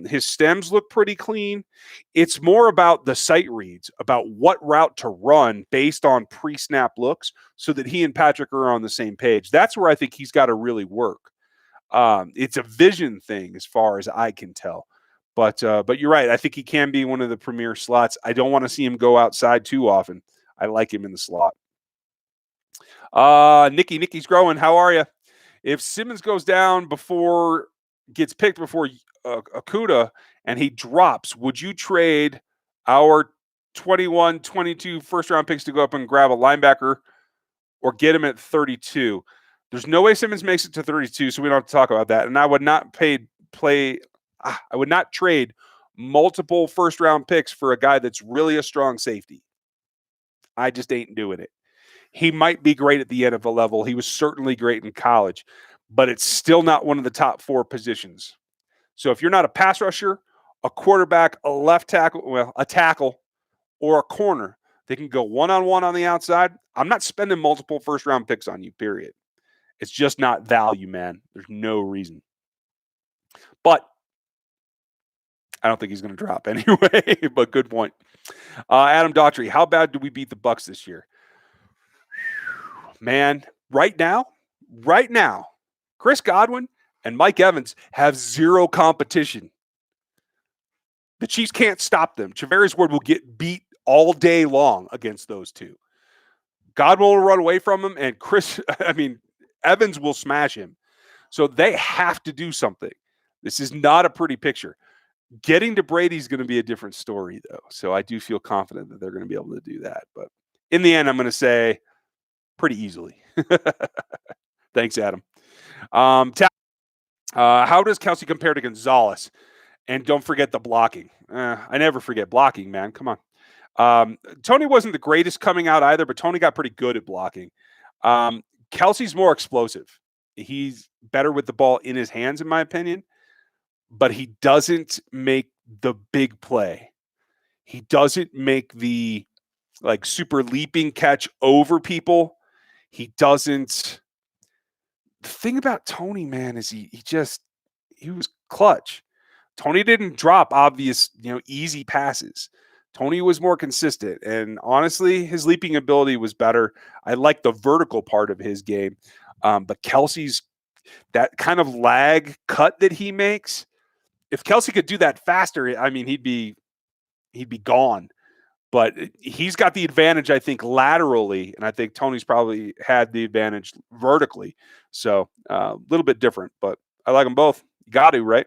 His stems look pretty clean. It's more about the sight reads, about what route to run based on pre-snap looks, so that he and Patrick are on the same page. That's where I think he's got to really work. It's a vision thing, as far as I can tell. But you're right. I think he can be one of the premier slots. I don't want to see him go outside too often. I like him in the slot. Nikki's growing. How are you? If Simmons goes down gets picked before Okuda and he drops, would you trade our 21, 22 first round picks to go up and grab a linebacker or get him at 32? There's no way Simmons makes it to 32, so we don't have to talk about that. And I would not I would not trade multiple first round picks for a guy that's really a strong safety. I just ain't doing it. He might be great at the NFL level. He was certainly great in college, but it's still not one of the top 4 positions. So if you're not a pass rusher, a quarterback, a left tackle, a tackle, or a corner, they can go one-on-one on the outside. I'm not spending multiple first round picks on you, period. It's just not value, man. There's no reason. But I don't think he's going to drop anyway, but good point. Adam Daughtry, how bad do we beat the Bucs this year? Man, right now, Chris Godwin and Mike Evans have zero competition. The Chiefs can't stop them. Charvarius Ward will get beat all day long against those two. Godwin will run away from him, and Evans will smash him. So they have to do something. This is not a pretty picture. Getting to Brady is going to be a different story, though. So I do feel confident that they're going to be able to do that. But in the end, I'm going to say pretty easily. Thanks, Adam. How does Kelsey compare to Gonzalez? And don't forget the blocking. I never forget blocking, man. Come on. Tony wasn't the greatest coming out either, but Tony got pretty good at blocking. Kelsey's more explosive. He's better with the ball in his hands, in my opinion. But he doesn't make the big play. He doesn't make the super leaping catch over people. He doesn't. The thing about Tony, man, is he was clutch. Tony didn't drop obvious, easy passes. Tony was more consistent, and honestly, his leaping ability was better. I like the vertical part of his game, but Kelsey's that kind of lag cut that he makes. If Kelsey could do that faster, he'd be gone. But he's got the advantage, I think, laterally, and I think Tony's probably had the advantage vertically. So a little bit different, but I like them both. You got to, right?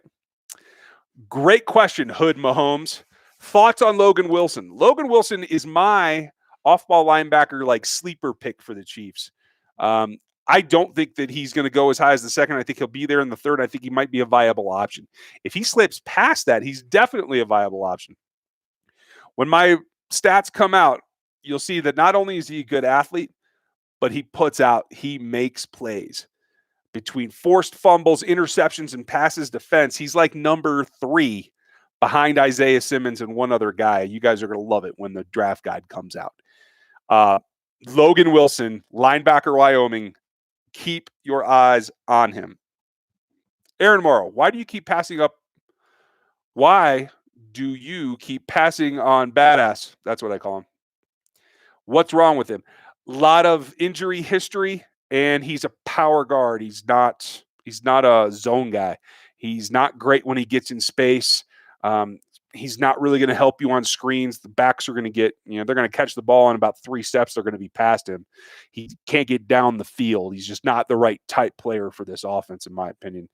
Great question, Hood Mahomes. Thoughts on Logan Wilson? Logan Wilson is my off-ball linebacker, sleeper pick for the Chiefs. I don't think that he's going to go as high as the second. I think he'll be there in the third. I think he might be a viable option. If he slips past that, he's definitely a viable option. When my stats come out, you'll see that not only is he a good athlete, but he makes plays. Between forced fumbles, interceptions, and passes defense, he's like number 3 behind Isaiah Simmons and one other guy. You guys are going to love it when the draft guide comes out. Logan Wilson, linebacker, Wyoming. Keep your eyes on him. Aaron Morrow, why do you keep passing on Badass? That's what I call him. What's wrong with him? A lot of injury history, and he's a power guard. He's not a zone guy. He's not great when he gets in space. He's not really going to help you on screens. The backs are going to get, they're going to catch the ball in about 3 steps. They're going to be past him. He can't get down the field. He's just not the right type player for this offense, in my opinion.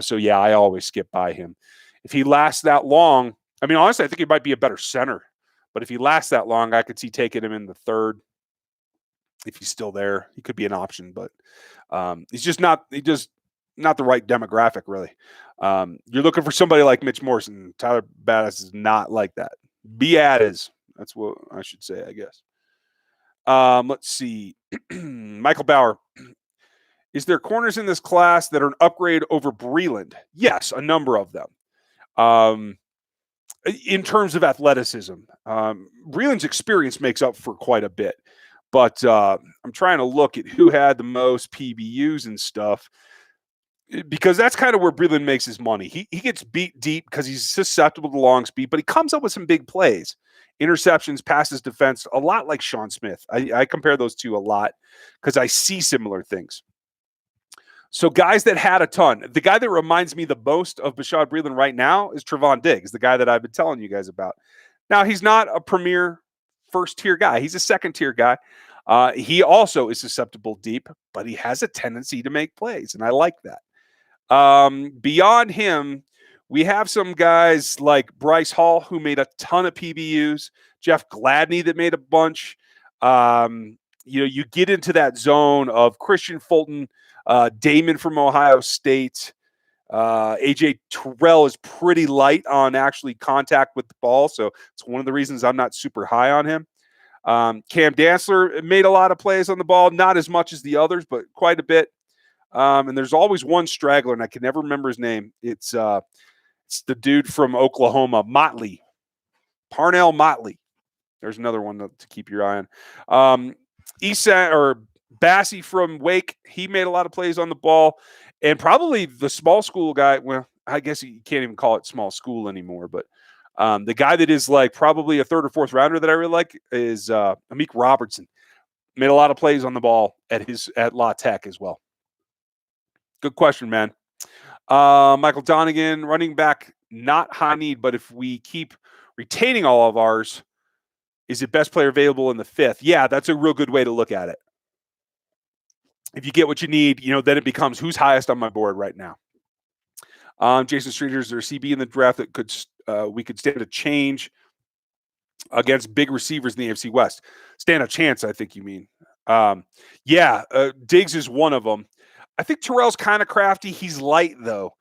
So yeah, I always skip by him. If he lasts that long, honestly, I think he might be a better center. But if he lasts that long, I could see taking him in the third. If he's still there, he could be an option. But he's just not the right demographic, really. You're looking for somebody like Mitch Morrison. Tyler Badass is not like that. Biad is. That's what I should say, I guess. Let's see. Michael Bauer. Is there corners in this class that are an upgrade over Breeland? Yes, a number of them. in terms of athleticism. Breeland's experience makes up for quite a bit. But I'm trying to look at who had the most PBUs and stuff, because that's kind of where Breeland makes his money. He gets beat deep because he's susceptible to long speed, but he comes up with some big plays. Interceptions, passes, defense, a lot like Sean Smith. I compare those two a lot because I see similar things. So guys that had a ton. The guy that reminds me the most of Bashaud Breeland right now is Trayvon Diggs, the guy that I've been telling you guys about. Now, he's not a premier first-tier guy. He's a second-tier guy. He also is susceptible deep, but he has a tendency to make plays, and I like that. Beyond him, we have some guys like Bryce Hall, who made a ton of PBUs, Jeff Gladney that made a bunch. You get into that zone of Christian Fulton, Damon from Ohio State. AJ Terrell is pretty light on actually contact with the ball, so it's one of the reasons I'm not super high on him. Cam Dantzler made a lot of plays on the ball, not as much as the others, but quite a bit. And there's always one straggler, and I can never remember his name. It's the dude from Oklahoma, Motley, Parnell Motley. There's another one to keep your eye on. Bassey from Wake, he made a lot of plays on the ball. And probably the small school guy, well, I guess you can't even call it small school anymore, but the guy that is like probably a third or fourth rounder that I really like is Amik Robertson. Made a lot of plays on the ball at La Tech as well. Good question, man. Michael Donegan, running back, not high need, but if we keep retaining all of ours, is it best player available in the fifth? Yeah, that's a real good way to look at it. If you get what you need, then it becomes who's highest on my board right now. Jason Streeter, is there a CB in the draft that we could stand a change against big receivers in the AFC West? Stand a chance, I think you mean. Diggs is one of them. I think Terrell's kind of crafty. He's light, though.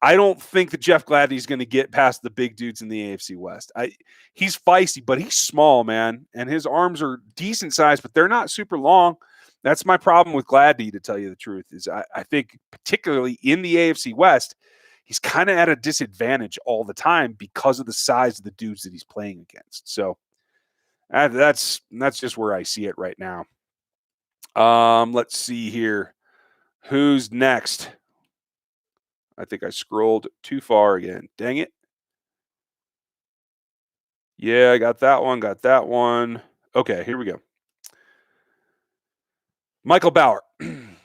I don't think that Jeff Gladney's going to get past the big dudes in the AFC West. He's feisty, but he's small, man, and his arms are decent size, but they're not super long. That's my problem with Gladney, to tell you the truth, is I think particularly in the AFC West, he's kind of at a disadvantage all the time because of the size of the dudes that he's playing against. So that's just where I see it right now. Let's see here. Who's next? I think I scrolled too far again. Dang it. Yeah, I got that one. Okay, here we go. Michael Bauer.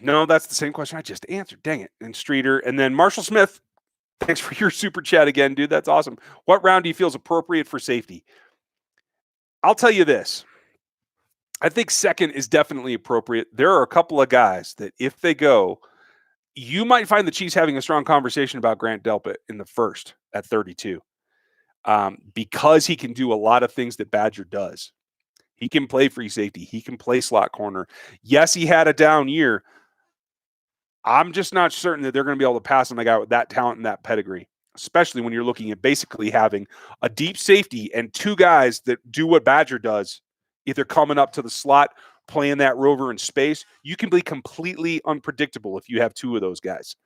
No, that's the same question I just answered. Dang it. And Streeter. And then Marshall Smith. Thanks for your super chat again, dude. That's awesome. What round do you feel is appropriate for safety? I'll tell you this. I think second is definitely appropriate. There are a couple of guys that if they go, you might find the Chiefs having a strong conversation about Grant Delpit in the first at 32 because he can do a lot of things that Badger does. He can play free safety. He can play slot corner. Yes, he had a down year. I'm just not certain that they're going to be able to pass on a guy with that talent and that pedigree, especially when you're looking at basically having a deep safety and two guys that do what Badger does, either coming up to the slot, playing that rover in space. You can be completely unpredictable if you have two of those guys.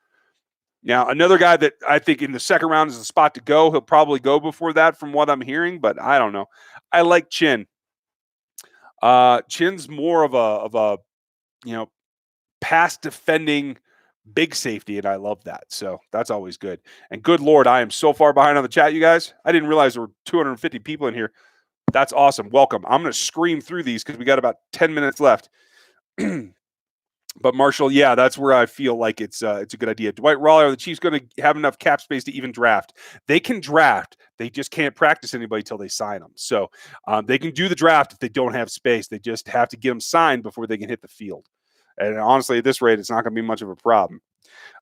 Now, another guy that I think in the second round is the spot to go. He'll probably go before that from what I'm hearing, but I don't know. I like Chin. Chin's more of a pass defending big safety, and I love that. So that's always good. And good Lord, I am so far behind on the chat, you guys. I didn't realize there were 250 people in here. That's awesome. Welcome. I'm going to scream through these because we got about 10 minutes left. But Marshall, yeah, that's where I feel like it's a good idea. Dwight Raleigh, are the Chiefs going to have enough cap space to even draft? They can draft. They just can't practice anybody till they sign them. So they can do the draft if they don't have space. They just have to get them signed before they can hit the field. And honestly, at this rate, it's not going to be much of a problem.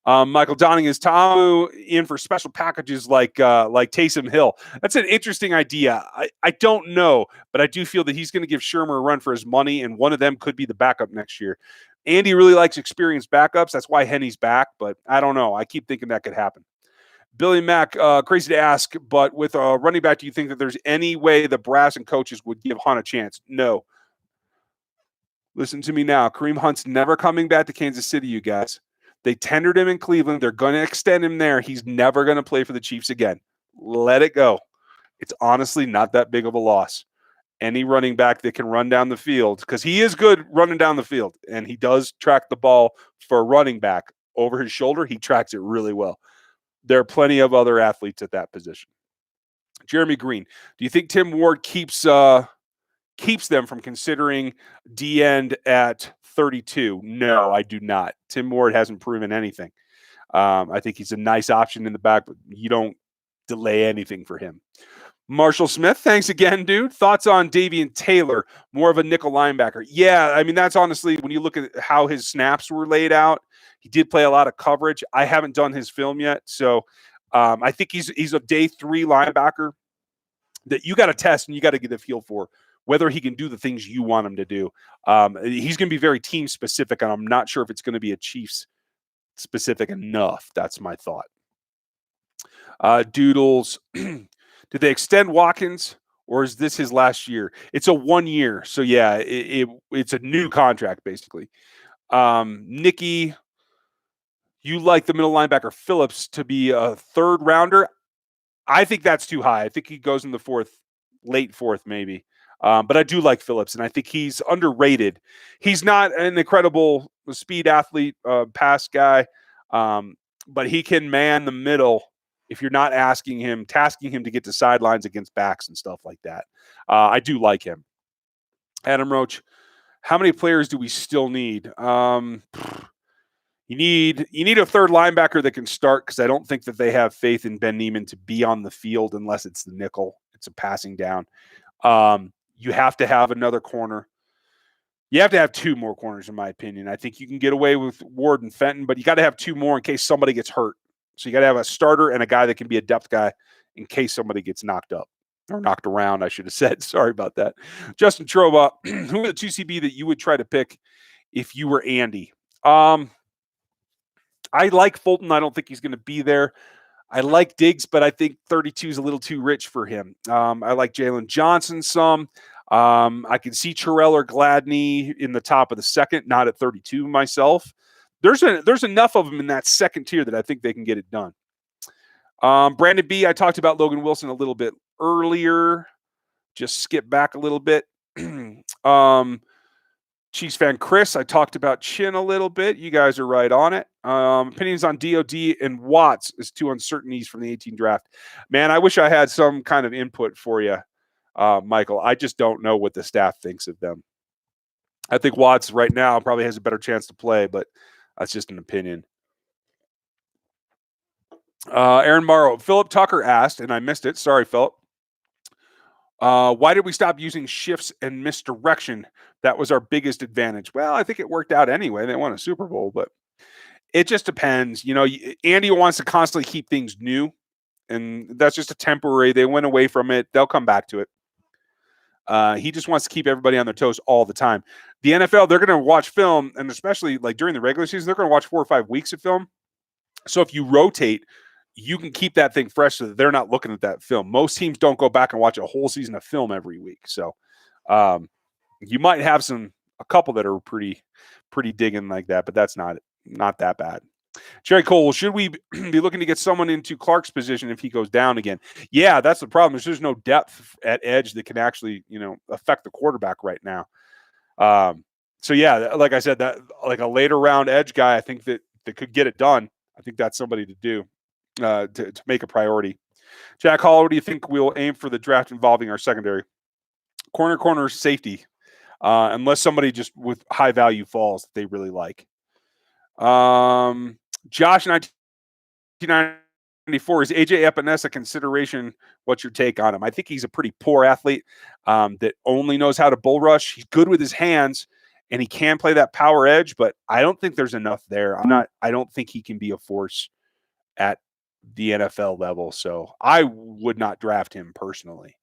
Michael Donning, is Tamu in for special packages like Taysom Hill? That's an interesting idea. I don't know, but I do feel that he's going to give Shermer a run for his money, and one of them could be the backup next year. Andy really likes experienced backups. That's why Henny's back, but I don't know. I keep thinking that could happen. Billy Mack, crazy to ask, but with a running back, do you think that there's any way the brass and coaches would give Hunt a chance? No. Listen to me now. Kareem Hunt's never coming back to Kansas City, you guys. They tendered him in Cleveland. They're going to extend him there. He's never going to play for the Chiefs again. Let it go. It's honestly not that big of a loss. Any running back that can run down the field, because he is good running down the field, and he does track the ball for a running back over his shoulder. He tracks it really well. There are plenty of other athletes at that position. Jeremy Green, do you think Tim Ward keeps them from considering D end at 32? No, I do not. Tim Ward hasn't proven anything. I think he's a nice option in the back, but you don't delay anything for him. Marshall Smith, thanks again, dude. Thoughts on Davian Taylor, more of a nickel linebacker? Yeah, I mean, that's honestly, when you look at how his snaps were laid out, he did play a lot of coverage. I haven't done his film yet, so I think he's a day 3 linebacker that you got to test and you got to get a feel for whether he can do the things you want him to do. He's going to be very team specific, and I'm not sure if it's going to be a Chiefs specific enough. That's my thought. Doodles, did they extend Watkins, or is this his last year? It's a 1 year, so yeah, it's a new contract basically. Nikki, you like the middle linebacker Phillips to be a 3rd rounder? I think that's too high. I think he goes in the 4th, late 4th maybe. But I do like Phillips, and I think he's underrated. He's not an incredible speed athlete, pass guy, but he can man the middle if you're not tasking him to get to sidelines against backs and stuff like that. I do like him. Adam Roach, how many players do we still need? You need a 3rd linebacker that can start, because I don't think that they have faith in Ben Neiman to be on the field unless it's the nickel. It's a passing down. You have to have another corner. You have to have 2 more corners, in my opinion. I think you can get away with Ward and Fenton, but you got to have 2 more in case somebody gets hurt. So you got to have a starter and a guy that can be a depth guy in case somebody gets knocked up or knocked around, I should have said. Sorry about that. Justin Trova, who are the 2 CB that you would try to pick if you were Andy? I like Fulton. I don't think he's going to be there. I like Diggs, but I think 32 is a little too rich for him. I like Jalen Johnson some. I can see Terrell or Gladney in the top of the 2nd, not at 32 myself. There's enough of them in that 2nd tier that I think they can get it done. Brandon B, I talked about Logan Wilson a little bit earlier. Just skip back a little bit. Chiefs fan Chris, I talked about Chin a little bit. You guys are right on it. Opinions on DOD and Watts is 2 uncertainties from the 18 draft. Man, I wish I had some kind of input for you, Michael. I just don't know what the staff thinks of them. I think Watts right now probably has a better chance to play, but that's just an opinion. Aaron Morrow, Philip Tucker asked, and I missed it. Sorry, Philip. Why did we stop using shifts and misdirection? That was our biggest advantage. Well, I think it worked out anyway. They won a Super Bowl, but it just depends. You know, Andy wants to constantly keep things new, and that's just a temporary. They went away from it. They'll come back to it. He just wants to keep everybody on their toes all the time. The NFL, they're going to watch film, and especially like during the regular season, they're going to watch 4 or 5 weeks of film. So if you rotate, you can keep that thing fresh so that they're not looking at that film. Most teams don't go back and watch a whole season of film every week. So you might have a couple that are pretty digging like that, but that's not that bad. Jerry Cole, should we be looking to get someone into Clark's position if he goes down again? Yeah, that's the problem. There's no depth at edge that can actually, affect the quarterback right now. So yeah, like I said, that like a later round edge guy, I think that could get it done. I think that's somebody to do to make a priority. Jack Hall, what do you think we'll aim for the draft involving our secondary? Corner, safety, unless somebody just with high value falls that they really like. Josh, 1994, is AJ Epinesa a consideration? What's your take on him? I think he's a pretty poor athlete that only knows how to bull rush. He's good with his hands, and he can play that power edge, but I don't think there's enough there. I don't think he can be a force at the NFL level, so I would not draft him personally.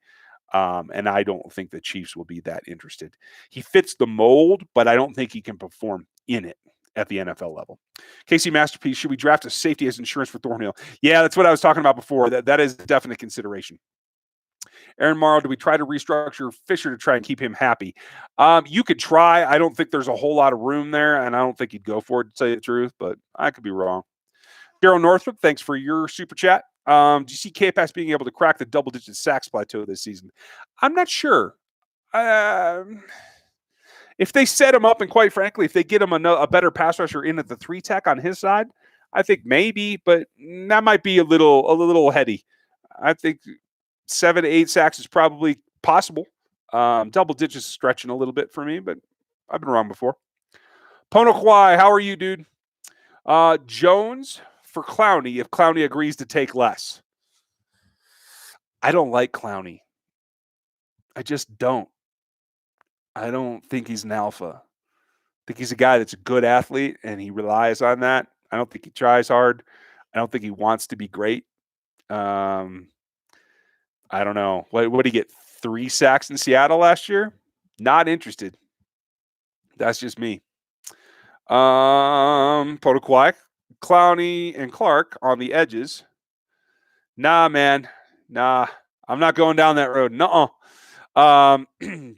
And I don't think the Chiefs will be that interested. He fits the mold, but I don't think he can perform in it at the NFL level. Casey Masterpiece, should we draft a safety as insurance for Thornhill? Yeah, that's what I was talking about before. That is a definite consideration. Aaron Morrow, do we try to restructure Fisher to try and keep him happy? You could try. I don't think there's a whole lot of room there, and I don't think he'd go for it, to tell you the truth, but I could be wrong. Daryl Northrup, thanks for your super chat. Do you see K-Pass being able to crack the double-digit sacks plateau this season? I'm not sure. If they set him up, and quite frankly, if they get him a better pass rusher in at the 3-tech on his side, I think maybe, but that might be a little heady. I think 7 to 8 sacks is probably possible. Double digits stretching a little bit for me, but I've been wrong before. Pono Kwai, how are you, dude? Jones for Clowney if Clowney agrees to take less. I don't like Clowney. I just don't. I don't think he's an alpha. I think he's a guy that's a good athlete, and he relies on that. I don't think he tries hard. I don't think he wants to be great. I don't know. What did he get? 3 sacks in Seattle last year? Not interested. That's just me. Potoquai, Clowney, and Clark on the edges. Nah, man. Nah. I'm not going down that road. Nuh-uh.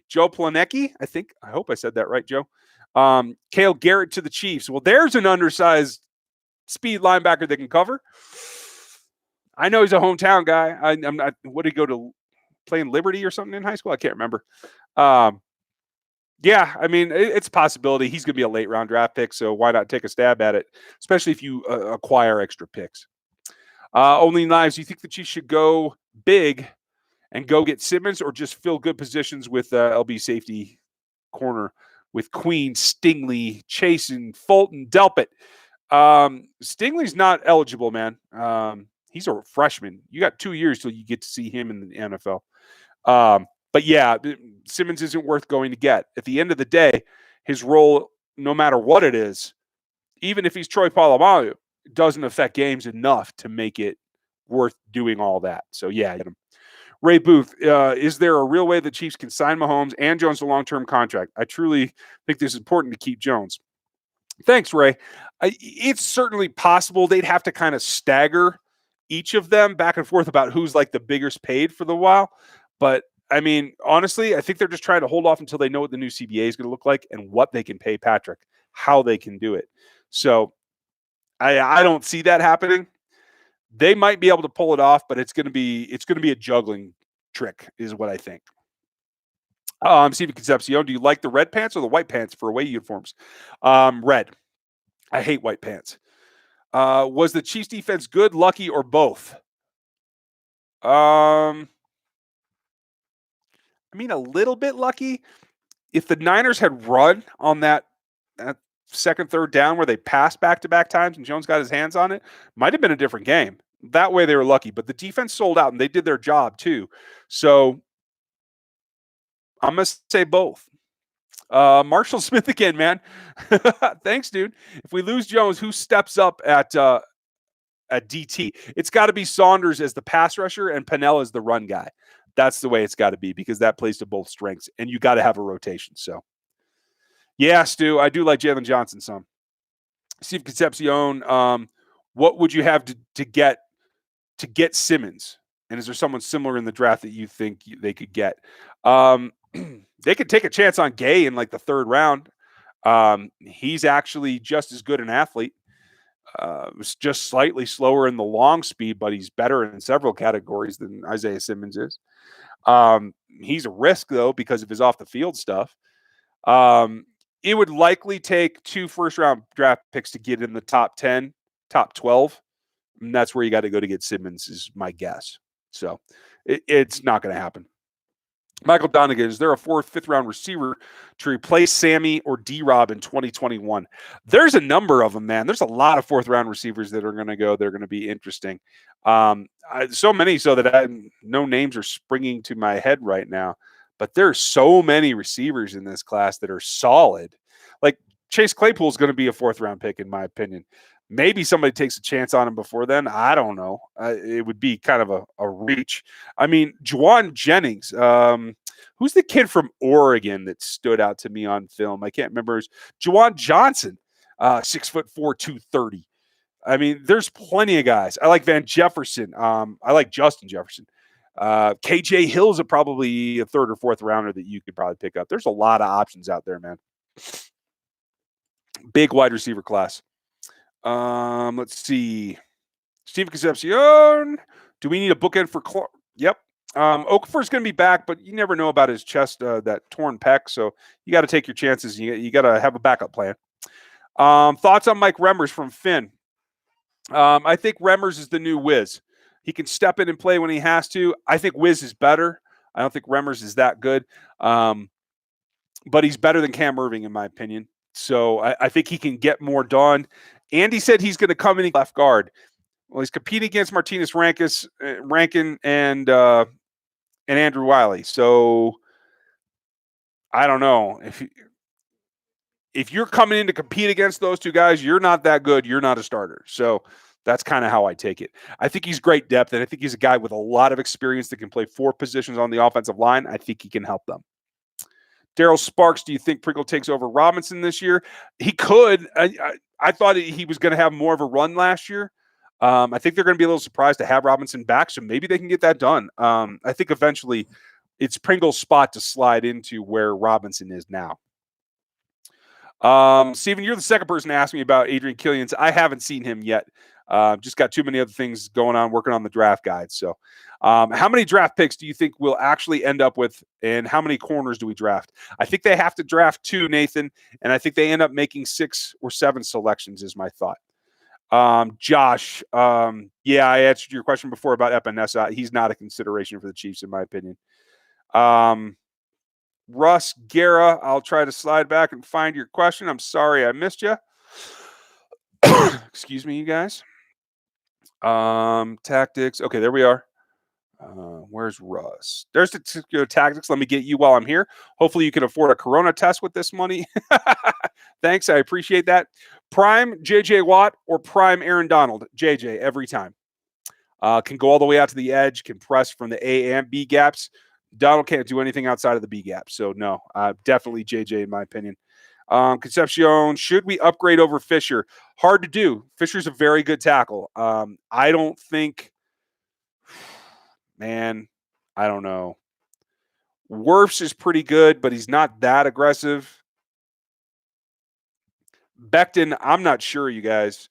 Joe Planecki, I hope I said that right, Joe. Cale Garrett to the Chiefs. Well, there's an undersized speed linebacker that can cover. I know he's a hometown guy. I'm not. What did he go to play in Liberty or something in high school? I can't remember. Yeah, I mean, it's a possibility. He's going to be a late round draft pick, so why not take a stab at it, especially if you acquire extra picks. Only Knives, do you think the Chiefs should go big and go get Simmons or just fill good positions with LB safety corner with Queen, Stingley, Chasen, Fulton, Delpit? Stingley's not eligible, man. He's a freshman. You got 2 years till you get to see him in the NFL. But yeah, Simmons isn't worth going to get. At the end of the day, his role, no matter what it is, even if he's Troy Polamalu, doesn't affect games enough to make it worth doing all that. So yeah, get him. Ray Booth, is there a real way the Chiefs can sign Mahomes and Jones to long-term contract? I truly think this is important to keep Jones. Thanks, Ray. It's certainly possible. They'd have to kind of stagger each of them back and forth about who's like the biggest paid for the while. But I mean, honestly, I think they're just trying to hold off until they know what the new CBA is going to look like and what they can pay Patrick, how they can do it. So I don't see that happening. They might be able to pull it off, but it's going to be a juggling trick, is what I think. Steven Concepcion, do you like the red pants or the white pants for away uniforms? Red. I hate white pants. Was the Chiefs defense good, lucky, or both? I mean, a little bit lucky. If the Niners had run on that second, third down where they passed back-to-back times and Jones got his hands on it, might have been a different game. That way they were lucky. But the defense sold out, and they did their job too. So I'm going to say both. Marshall Smith again, man. Thanks, dude. If we lose Jones, who steps up at DT? It's got to be Saunders as the pass rusher and Pennell as the run guy. That's the way it's got to be because that plays to both strengths, and you got to have a rotation. So, yeah, Stu, I do like Jalen Johnson some. Steve Concepcion, what would you have to get Simmons? And is there someone similar in the draft that you think they could get? They could take a chance on Gay in like the third round. He's actually just as good an athlete. Was just slightly slower in the long speed, but he's better in several categories than Isaiah Simmons is. He's a risk, though, because of his off-the-field stuff. It would likely take 2 first-round draft picks to get in the top 10, top 12. And that's where you got to go to get Simmons is my guess. So it's not going to happen. Michael Donegan, is there a 4th, 5th round receiver to replace Sammy or D-Rob in 2021? There's a number of them, man. There's a lot of 4th round receivers that are going to go. They're going to be interesting. So many so that no names are springing to my head right now. But there's so many receivers in this class that are solid. Like Chase Claypool is going to be a 4th round pick, in my opinion. Maybe somebody takes a chance on him before then. I don't know. It would be kind of a reach. I mean, Juwan Jennings, who's the kid from Oregon that stood out to me on film? I can't remember. Juwan Johnson, 6'4", 230. I mean, there's plenty of guys. I like Van Jefferson. I like Justin Jefferson. KJ Hill's probably a 3rd or 4th rounder that you could probably pick up. There's a lot of options out there, man. Big wide receiver class. Let's see. Steve Concepcion. Do we need a bookend for Clark? Yep. Okafor's going to be back, but you never know about his chest, that torn pec. So you got to take your chances. You got to have a backup plan. Thoughts on Mike Remmers from Finn? I think Remmers is the new Wiz. He can step in and play when he has to. I think Wiz is better. I don't think Remmers is that good. But he's better than Cam Irving, in my opinion. So I think he can get more done. Andy said he's going to come in left guard. Well, he's competing against Martinez Rankin and Andrew Wiley. So I don't know. If you're coming in to compete against those two guys, you're not that good. You're not a starter. So that's kind of how I take it. I think he's great depth, and I think he's a guy with a lot of experience that can play 4 positions on the offensive line. I think he can help them. Daryl Sparks, do you think Pringle takes over Robinson this year? He could. I thought he was going to have more of a run last year. I think they're going to be a little surprised to have Robinson back, so maybe they can get that done. I think eventually it's Pringle's spot to slide into where Robinson is now. Steven, you're the second person to ask me about Adrian Killians. I haven't seen him yet. Just got too many other things going on, working on the draft guide. So how many draft picks do you think we'll actually end up with, and how many corners do we draft? I think they have to draft 2, Nathan, and I think they end up making 6 or 7 selections is my thought. Josh, yeah, I answered your question before about Epinesa. He's not a consideration for the Chiefs, in my opinion. Russ Guerra, I'll try to slide back and find your question. I'm sorry I missed you. Excuse me, you guys. Tactics. Okay, there we are. Where's Russ? There's the tactics. Let me get you while I'm here. Hopefully you can afford a Corona test with this money. Thanks. I appreciate that. Prime JJ Watt or prime Aaron Donald? JJ every time. Can go all the way out to the edge, can press from the A and B gaps. Donald can't do anything outside of the B gap. So no, definitely JJ in my opinion. Concepcion, should we upgrade over Fisher? Hard to do. Fisher's a very good tackle. I don't think, man, I don't know. Wirfs is pretty good, but he's not that aggressive. Becton, I'm not sure, you guys.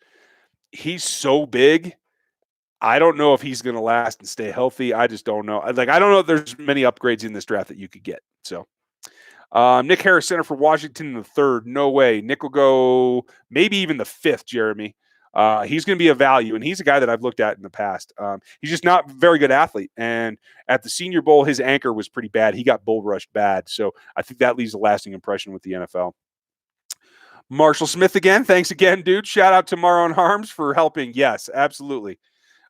He's so big. I don't know if he's going to last and stay healthy. I just don't know. I don't know if there's many upgrades in this draft that you could get. So Nick Harris, center for Washington in the 3rd. No way. Nick will go maybe even the 5th, Jeremy. He's going to be a value, and he's a guy that I've looked at in the past. He's just not a very good athlete. And at the Senior Bowl, his anchor was pretty bad. He got bull rushed bad. So I think that leaves a lasting impression with the NFL. Marshall Smith again. Thanks again, dude. Shout out to Maron Harms for helping. Yes, absolutely.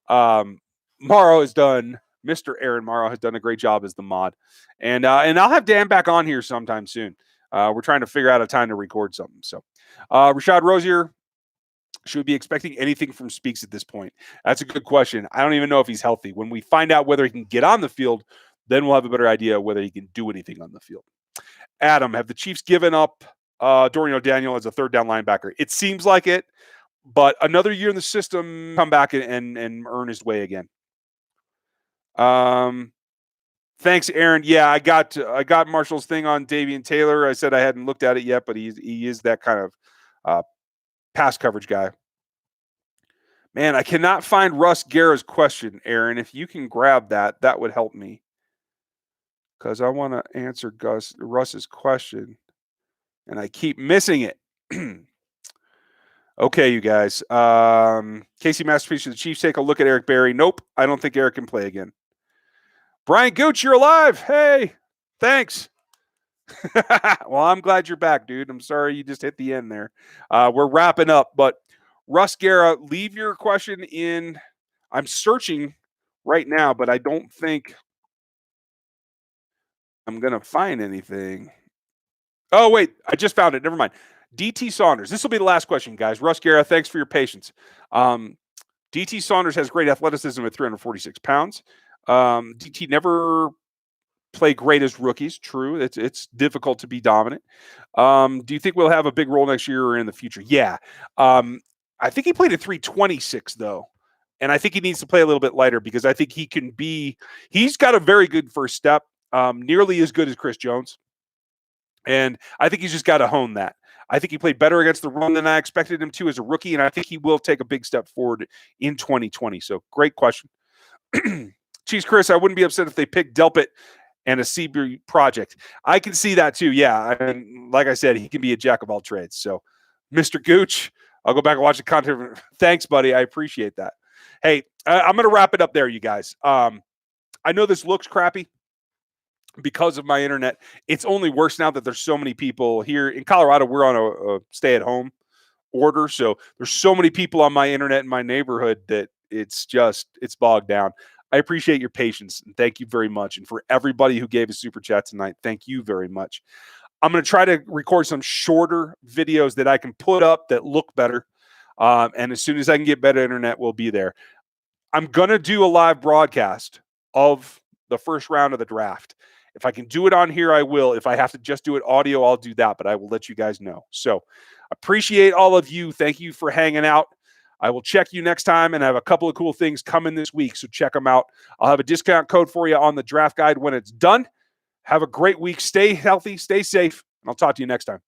Morrow has done, Mr. Aaron Morrow has done a great job as the mod. And I'll have Dan back on here sometime soon. We're trying to figure out a time to record something. So Rashad Rozier, should we be expecting anything from Speaks at this point? That's a good question. I don't even know if he's healthy. When we find out whether he can get on the field, then we'll have a better idea whether he can do anything on the field. Adam, have the Chiefs given up Dorian O'Daniel as a 3rd down linebacker? It seems like it. But another year in the system, come back and earn his way again. Thanks, Aaron. Yeah, I got Marshall's thing on Davian Taylor. I said I hadn't looked at it yet, but he is that kind of pass coverage guy. Man, I cannot find Russ Guerra's question, Aaron. If you can grab that, that would help me. Because I want to answer Russ's question, and I keep missing it. Okay, you guys. Casey Masterpiece for the Chiefs. Take a look at Eric Berry. Nope, I don't think Eric can play again. Brian Gooch, you're alive. Hey, thanks. Well, I'm glad you're back, dude. I'm sorry you just hit the end there. We're wrapping up, but Russ Guerra, leave your question in. I'm searching right now, but I don't think I'm going to find anything. Oh, wait, I just found it. Never mind. DT Saunders. This will be the last question, guys. Russ Guerra, thanks for your patience. DT Saunders has great athleticism at 346 pounds. DT never play great as rookies. True. It's difficult to be dominant. Do you think we'll have a big role next year or in the future? Yeah. I think he played at 326, though. And I think he needs to play a little bit lighter because I think he's got a very good first step, nearly as good as Chris Jones. And I think he's just got to hone that. I think he played better against the run than I expected him to as a rookie, and I think he will take a big step forward in 2020. So great question. Cheese Chris, I wouldn't be upset if they picked Delpit and a Seabury project. I can see that too. Yeah. And like I said, he can be a jack of all trades. So Mr. Gooch, I'll go back and watch the content. Thanks, buddy. I appreciate that. Hey, I'm going to wrap it up there, you guys. I know this looks crappy because of my internet. It's only worse now that there's so many people here in Colorado. We're on a stay-at-home order, so there's so many people on my internet in my neighborhood that it's bogged down. I appreciate your patience, and thank you very much. And for everybody who gave a super chat tonight, thank you very much. I'm going to try to record some shorter videos that I can put up that look better. And as soon as I can get better internet, we'll be there. I'm going to do a live broadcast of the first round of the draft. If I can do it on here, I will. If I have to just do it audio, I'll do that, but I will let you guys know. So appreciate all of you. Thank you for hanging out. I will check you next time, and I have a couple of cool things coming this week, so check them out. I'll have a discount code for you on the draft guide when it's done. Have a great week. Stay healthy, stay safe, and I'll talk to you next time.